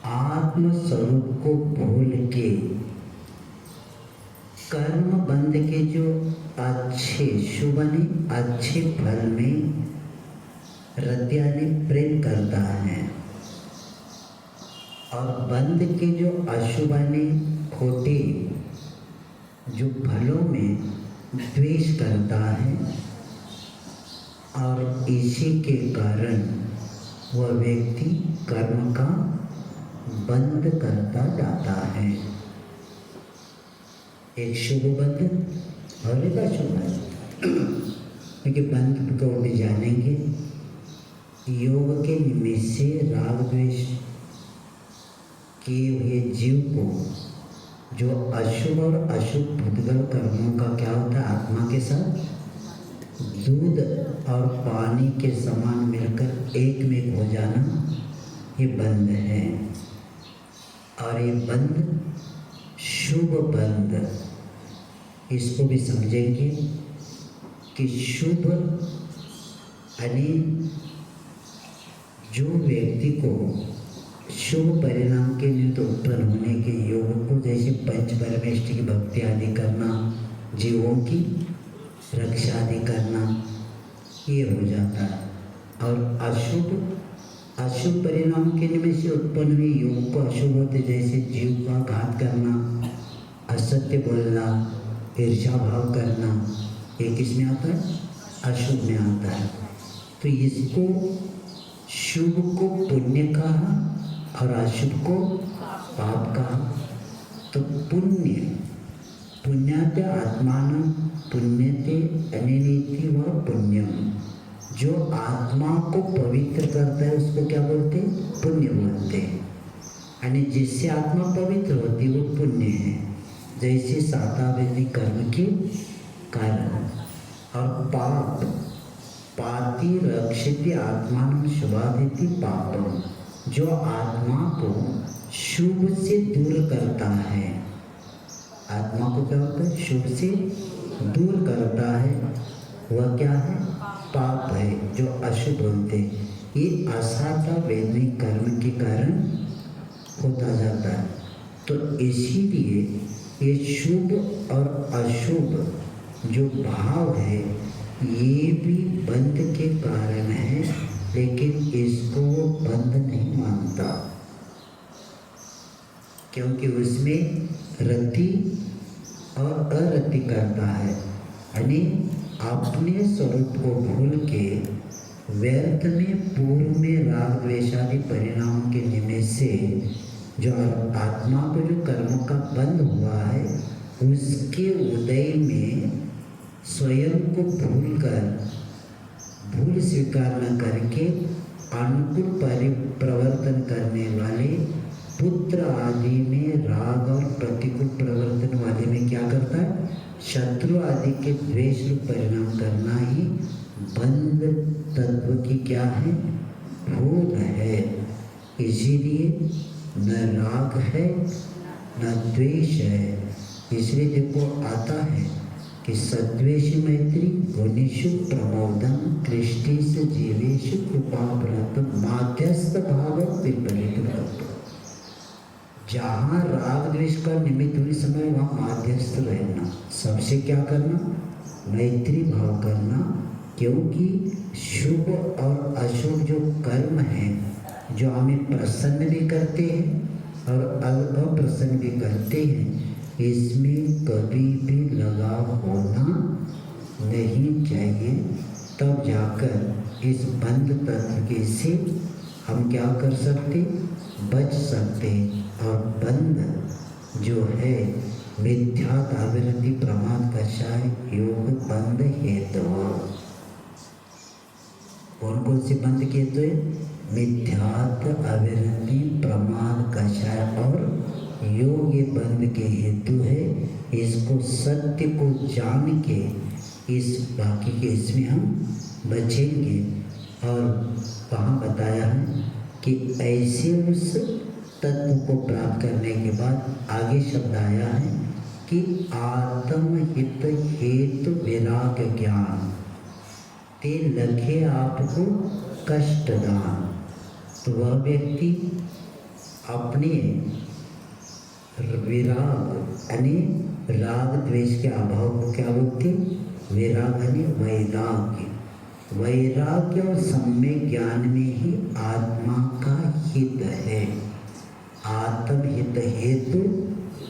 आत्म स्वरूप को भूल के कर्म बंध के जो अच्छे शुभ ने अच्छे फल में हृदय प्रेम करता है और बंध के जो अशुभ ने खोटे जो फलों में द्वेष करता है। और इसी के कारण वह व्यक्ति कर्म का बंध करता जाता है। एक शुभ बंध और एक अशुभ है। क्योंकि बंध को भी जानेंगे, योग के निमित्त से राग द्वेष किए हुए जीव को जो अशुभ और अशुभ भूतगल कर्मों का क्या होता है, आत्मा के साथ दूध और पानी के समान मिलकर एक में हो जाना, ये बंध है। और ये बंध शुभ बंध, इसको भी समझेंगे कि शुभ यानी जो व्यक्ति को शुभ परिणाम के निमित्त उत्पन्न होने के योग को, जैसे पंच परमेष्टि की भक्ति आदि करना, जीवों की रक्षा आदि करना, ये हो जाता है। और अशुभ परिणाम के निमित्त से उत्पन्न हुए योग को अशुभ होते, जैसे जीव का घात करना, असत्य बोलना, ईर्ष्या भाव करना, ये किस में आता है, अशुभ में आता है। तो इसको शुभ को पुण्य कहा और अशुभ को पाप कहा। तो पुण्याते आत्मान पुण्यते अनिनीति व पुण्यम, जो आत्मा को पवित्र करता है उसको क्या बोलते हैं, पुण्य बोलते हैं। यानी जिससे आत्मा पवित्र होती है वो पुण्य है, जैसे सातावैदिक कर्म के कारण। और पाप पाति रक्षिति आत्मान शुभादिति पापम, जो आत्मा को शुभ से दूर करता है, आत्मा को क्या होता है, शुभ से दूर करता है, वह क्या है, पाप है, जो अशुभ होते हैं। ये असाता वैदिक कर्म के कारण होता जाता है। तो इसीलिए ये शुभ और अशुभ जो भाव है ये भी बंध के कारण है, लेकिन इसको बंध नहीं मानता, क्योंकि उसमें रति और अरति करता है। यानी अपने स्वरूप को भूल के व्यर्थ में पूर्व में राग द्वेषादि परिणाम के निमित्त से जो आत्मा को जो कर्म का बंध हुआ है, उसके उदय में स्वयं को भूल स्वीकार न करके अनुकूल परिप्रवर्तन करने वाले पुत्र आदि में राग और प्रतिकूल प्रवर्तन वाले में क्या करता है, शत्रु आदि के द्वेष रूप परिणाम करना ही बंध तत्व की क्या है, भूल है। इसीलिए न राग है न द्वेष है। इसलिए देखो आता है कि सद्वेष मैत्री गुणेषु प्रमोदम कृष्टिस जीवेषु कृपाव्रत माध्यस्थ भाव विपरीत व्रत। जहाँ राग द्वेष का निमित्त हुई समय वहाँ माध्यस्थ रहना, सबसे क्या करना, मैत्री भाव करना, क्योंकि शुभ और अशुभ जो कर्म हैं जो हमें प्रसन्न भी करते हैं और अप्रसन्न भी करते हैं, इसमें कभी भी लगाव होना नहीं चाहिए। तब जाकर इस बंध तत्व के से हम क्या कर सकते, बच सकते। और बंध जो है मिथ्यात आवृत्ति प्रमाद कषाय योग बंध हेतु। कौन कौन से बंध के हेतु है, मिथ्यात आवृत्ति प्रमाद कषाय और योग ये बंध के हेतु है। इसको सत्य को जान के इस बाकी के इसमें हम बचेंगे। और वहाँ बताया है कि ऐसे उस तत्व को प्राप्त करने के बाद आगे शब्द आया है कि आत्महित हेतु विराग ज्ञान ते लखे आपको कष्टदान। तो वह व्यक्ति अपने विराग यानी राग द्वेष के अभाव को क्या बोलते, विराग यानी वैराग्य। वैराग्य और सम्यक ज्ञान में ही आत्मा का हित है। आत्महित हेतु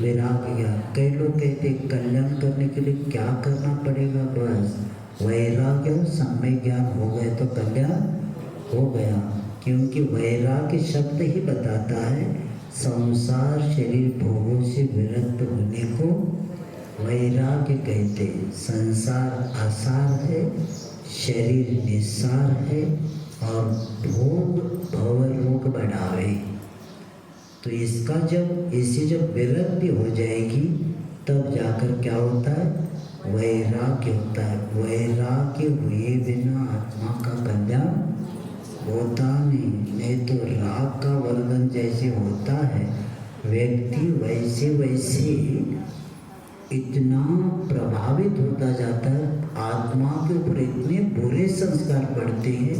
वैराग्य। कई लोग कहते कल्याण करने के लिए क्या करना पड़ेगा, बस वैराग्य और सम्यक ज्ञान हो गए तो कल्याण हो गया। क्योंकि वैराग्य शब्द ही बताता है संसार शरीर भोगों से विरक्त होने को वैराग्य कहते हैं संसार आसार है, शरीर निस्सार है और भोग भव रोग बढ़ावे। तो इसका इससे जब विरक्ति हो जाएगी तब जाकर क्या होता है, वैराग्य होता है। वैराग्य हुए बिना आत्मा का कल्याण होता नहीं तो राग का वर्णन जैसे होता है व्यक्ति वैसे वैसे इतना प्रभावित होता जाता है, आत्मा के ऊपर इतने बुरे संस्कार पड़ते हैं,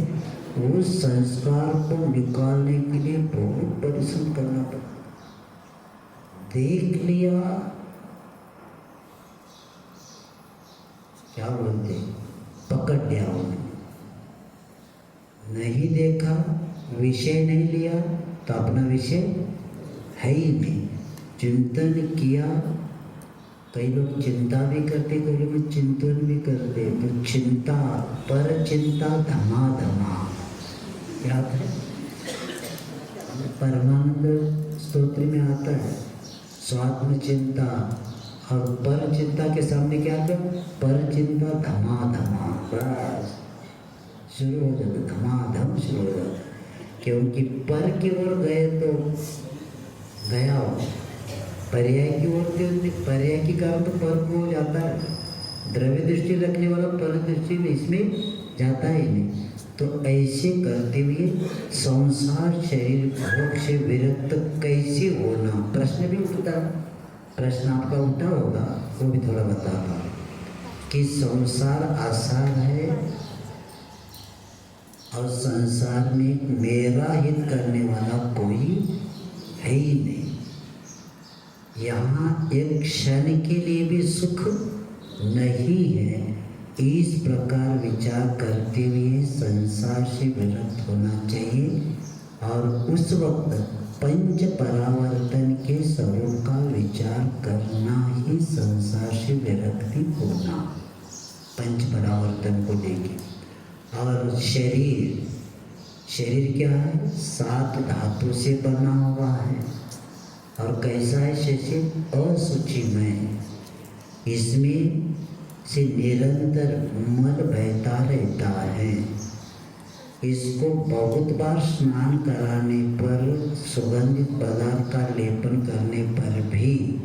उस संस्कार को निकालने के लिए बहुत परिश्रम करना पड़ता। देख लिया क्या बोलते, पकड़ लिया उन्हें, नहीं देखा, विषय नहीं लिया तो अपना विषय है ही नहीं। चिंतन किया, कई लोग चिंता भी करते, कई लोग चिंतन भी करते। तो चिंता पर चिंता धमाधमा, याद है परमानंद स्तोत्र में आता है, स्वात्म चिंता और पर चिंता के सामने क्या कर, पर चिंता धमाधमा, बस शुरू हो जाता, धमाधम शुरू हो जाता। क्योंकि पर की ओर गए तो गया हो, पर्याय की ओर के पर्याय की कारण तो पर को हो जाता है। द्रव्य दृष्टि रखने वाला पर दृष्टि में इसमें जाता ही नहीं। तो ऐसे करते हुए संसार शरीर भोग से विरक्त कैसे होना, प्रश्न भी उठता, प्रश्न आपका उठा होगा, वो भी थोड़ा बताता कि संसार आसार है और संसार में मेरा हित करने वाला कोई है ही नहीं। यहाँ एक क्षण के लिए भी सुख नहीं है। इस प्रकार विचार करते हुए संसार से विरक्त होना चाहिए और उस वक्त पंच परावर्तन के स्वरूप का विचार करना ही संसार से विरक्ति होना, पंच परावर्तन को लेके। और शरीर क्या है, 7 धातु से बना हुआ है और कैसा है शरीर, असुचिमय। इसमें से निरंतर मल बहता रहता है। इसको बहुत बार स्नान कराने पर, सुगंधित पदार्थ का लेपन करने पर भी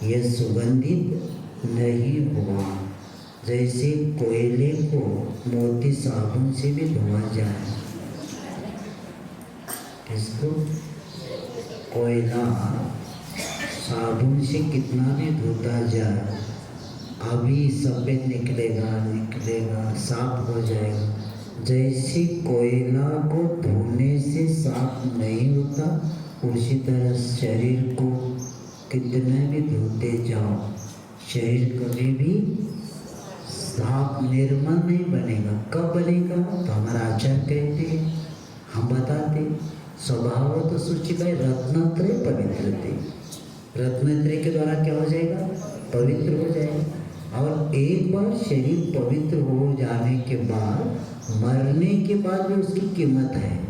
यह सुगंधित नहीं हुआ। जैसे कोयले को मोती साबुन से भी धोआ जाए, इसको कोयला साबुन से कितना भी धोता जाए अभी सफेद निकलेगा, साफ हो जाएगा। जैसे कोयला को धोने से साफ नहीं होता, उसी तरह शरीर को कितने भी धोते जाओ, शरीर कभी भी साफ निर्मल नहीं बनेगा। कब बनेगा, तो हमारा आचार्य कहते, हम बताते, स्वभाव तो शुचिमय रत्नत्रय पवित्रते। रत्नत्रय के द्वारा क्या हो जाएगा, पवित्र हो जाएगा। और एक बार शरीर पवित्र हो जाने के बाद मरने के बाद भी उसकी कीमत है।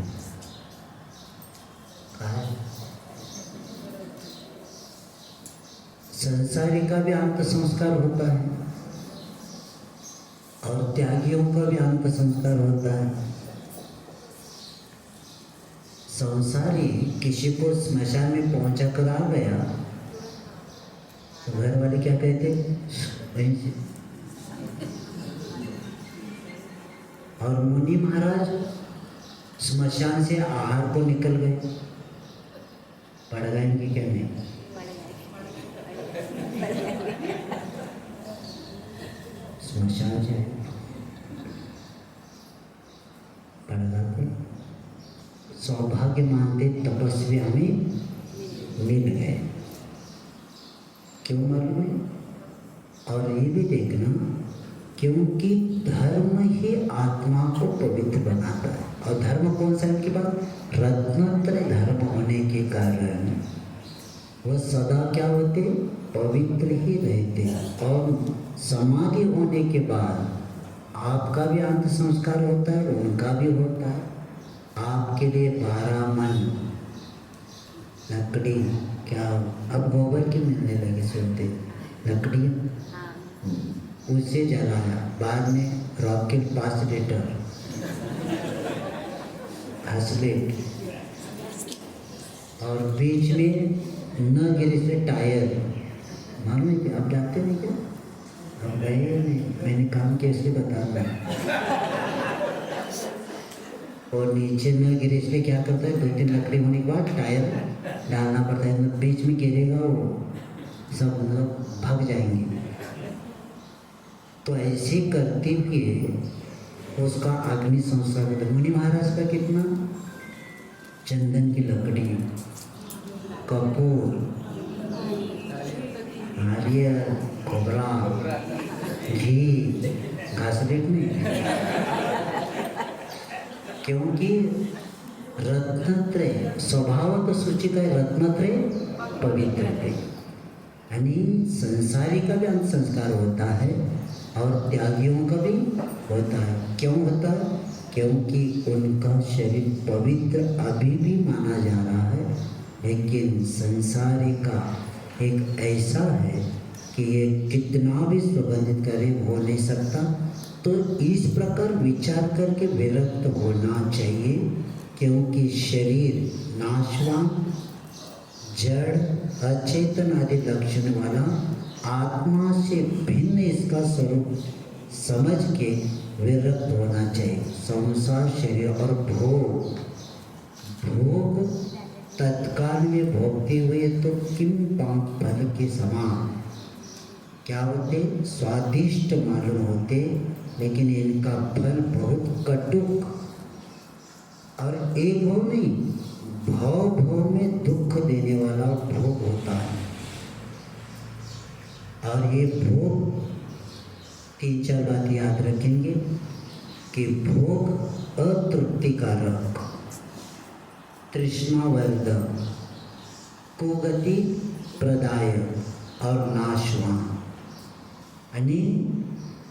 संसारी का भी अंत संस्कार होता है और त्यागियों का भी अंत संस्कार होता है। संसारी किसी को स्मशान में पहुंचा कर आ गया तो घर वाले क्या कहते, और मुनि महाराज स्मशान से आहार को निकल गए, पड़ गए कि क्या नहीं, स्मशान जाए पड़ जाते। सौभाग्य मानते तपस्वी हमें मिल गए, क्यों मालूम है? और ये भी देखना, क्योंकि धर्म ही आत्मा को पवित्र बनाता है। और धर्म कौन सा है इनके पास, रत्नत्रय धर्म होने के कारण वह सदा क्या होते, पवित्र ही रहते। और समाधि होने के बाद आपका भी अंत संस्कार होता है, उनका भी होता है। आपके लिए 12 मन लकड़ी, क्या अब गोबर की मिलने लगी सुनते, लकड़ियाँ, उससे जलाया, बाद में रॉकेट पासिलेटर घासलेट, और बीच में न गिरे से टायर। मालूम है कि आप जानते नहीं क्या? अब गए नहीं, मैंने काम किया इसलिए बता रहा। और नीचे न गिरे इसलिए क्या करता है, 2-3 लकड़ी होने के बाद टायर डालना पड़ता है, मतलब बीच में गिरेगा वो सब मतलब भाग जाएंगे। तो ऐसे करते हुए उसका अग्नि संस्कार होता। मुनि महाराज का कितना, चंदन की लकड़ी, कपूर, नारियल, खोबरा, घी, घासलेट में, क्योंकि रत्नत्रय स्वभाव का सूचिका है, रत्नत्रय पवित्र है, यानी संसारी का भी अंत संस्कार होता है और त्यागियों का भी होता है। क्यों होता है? क्योंकि उनका शरीर पवित्र अभी भी माना जा रहा है, लेकिन संसारी का एक ऐसा है कि ये कितना भी सुगंधित करे हो नहीं सकता। तो इस प्रकार विचार करके विरक्त होना चाहिए, क्योंकि शरीर नाशवान, जड़, अचेतन आदि लक्षण वाला, आत्मा से भिन्न इसका स्वरूप समझ के विरक्त होना चाहिए। संसार, शरीर और भोग तत्काल में भोगते हुए तो किम पाप फल के समान क्या होते, स्वादिष्ट मालूम होते, लेकिन इनका फल बहुत कटुक और एक भोग नहीं, भव में दुख देने वाला भोग होता है। और ये भोग 3-4 बात याद रखेंगे कि भोग अतृप्तिकारक, तृष्णावर्धक, कुगति प्रदायक और नाशवान, यानी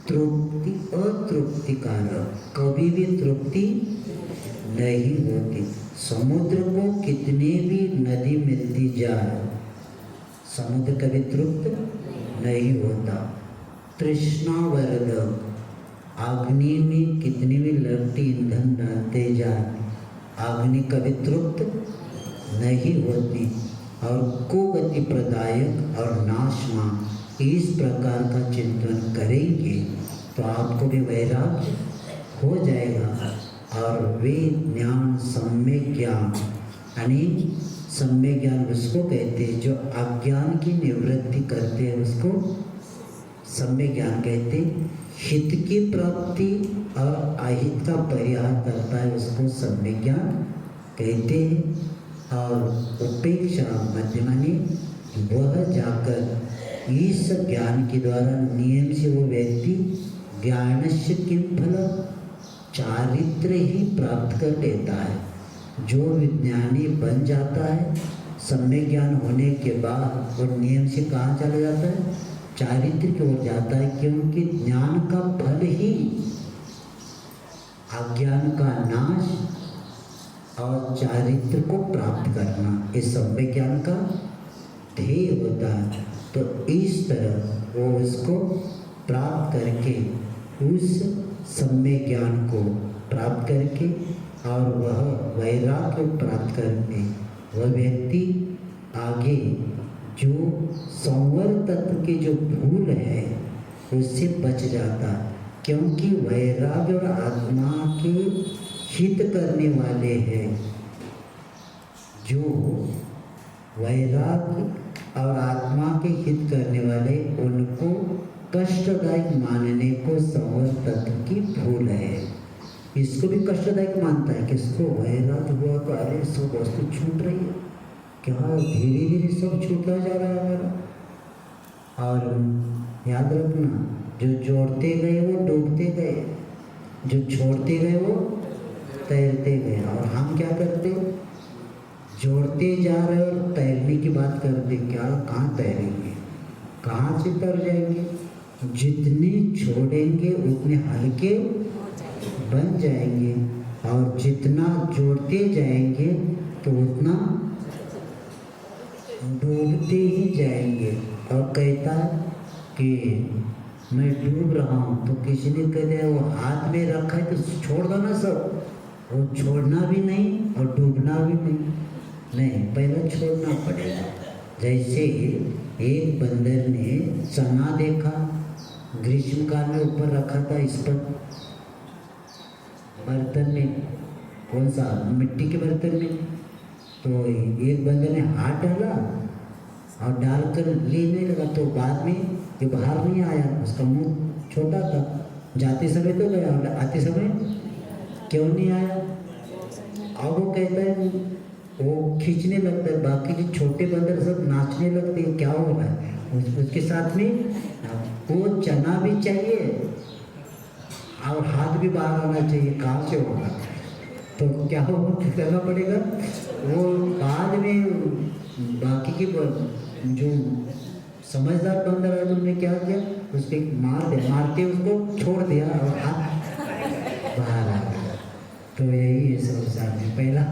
तृप्ति अतृप्तिकारक, कभी भी तृप्ति नहीं होती। समुद्र को कितने भी नदी मिलती जाए, समुद्र कभी तृप्त नहीं होता। तृष्णावर्धक, अग्नि में कितनी भी लड़ती ईंधन डालते जाए, अग्नि कभी तृप्त नहीं होती। और कुगति प्रदायक और नाशवान, इस प्रकार का चिंतन करेंगे तो आपको भी वैराग्य हो जाएगा। और वे ज्ञान, सम्यक ज्ञान, यानी सम्यक ज्ञान उसको कहते हैं जो अज्ञान की निवृत्ति करते हैं, उसको सम्यक ज्ञान कहते हैं। हित की प्राप्ति और अहित का परिहार करता है, उसको सम्यक ज्ञान कहते हैं। और उपेक्षा मध्यमानी, वह जाकर इस ज्ञान के द्वारा नियम से वो व्यक्ति ज्ञानस्य किम फल, चारित्र ही प्राप्त कर लेता है। जो विज्ञानी बन जाता है सम्यक ज्ञान होने के बाद, वो नियम से कहाँ चला जाता है, चारित्र की ओर जाता है। क्योंकि ज्ञान का फल ही अज्ञान का नाश और चारित्र को प्राप्त करना, इस सम्यक ज्ञान का ध्येय होता है। तो इस तरह वो उसको प्राप्त करके, उस सम्यक ज्ञान को प्राप्त करके और वह वैराग्य प्राप्त करके वह व्यक्ति आगे जो संवर तत्व के जो भूल है उससे बच जाता। क्योंकि वैराग्य और आत्मा के हित करने वाले हैं। जो वैराग्य और आत्मा के हित करने वाले, उनको कष्टदायक मानने को संवर तत्व की भूल है। इसको भी कष्टदायक मानता है, किसको, वैराग्य हुआ तो अरे सब वस्तु छूट रही है, क्या धीरे धीरे सब छूटता जा रहा है हमारा। और याद रखना, जो जोड़ते गए वो डूबते गए, जो छोड़ते गए वो तैरते गए। और हम क्या करते, जोड़ते जा रहे और तैरने की बात करते, क्या कहाँ तैरेंगे, कहाँ से तर जाएंगे। जितने छोड़ेंगे उतने हल्के बन जाएंगे, और जितना जोड़ते जाएंगे तो उतना डूबते ही जाएंगे। और कहता कि मैं डूब रहा हूँ, तो किसी ने कह दिया वो हाथ में रखा है तो छोड़ दो ना सब, वो छोड़ना भी नहीं और डूबना भी नहीं, पहले छोड़ना पड़ेगा। जैसे एक बंदर ने चना देखा, ग्रीष्म काल में ऊपर रखा था इस पर बर्तन में, कौन सा, मिट्टी के बर्तन में, तो एक बंदर ने हाथ डाला और डालकर लेने लगा, तो बाद में ये बाहर नहीं आया, उसका मुंह छोटा था, जाते समय तो गया और आते समय क्यों नहीं आया। अब वो कहता है, वो खींचने लगता है, बाकी जो छोटे बंदर सब नाचने लगते हैं, क्या हो रहा है उसके साथ में, वो चना भी चाहिए और हाथ भी बाहर आना चाहिए, कहाँ से होगा, तो क्या करना पड़ेगा। वो बाद में बाकी के जो समझदार बंदर है उन्होंने क्या किया, उसके मारते उसको छोड़ दिया और हाथ बाहर आ गया। तो यही है संसार में, पहला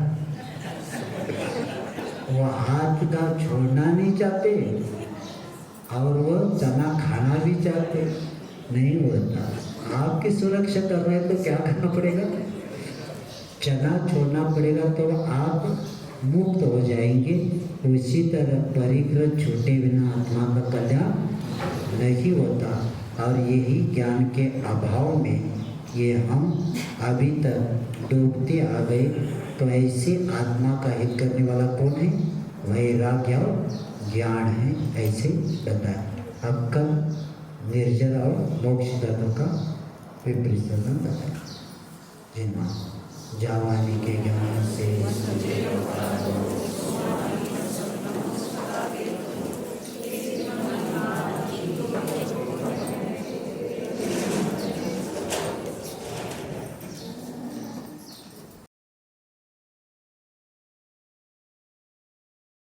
वो हाथ का छोड़ना नहीं चाहते और वो चना खाना भी चाहते नहीं होता। आपकी सुरक्षा कर रहे हैं तो क्या करना पड़ेगा, चना छोड़ना पड़ेगा, तो आप मुक्त हो जाएंगे। उसी तरह परिग्रह छूटे बिना आत्मा का कल्याण नहीं होता, और यही ज्ञान के अभाव में ये हम अभी तक डूबते आ गए। तो ऐसे आत्मा का हित करने वाला कौन है, वैराग्य और ज्ञान है, ऐसे बताया। अब कल निर्जर और मोक्ष तत्व का विपरीत बताया। जी हाँ, जावानी के ज्ञान से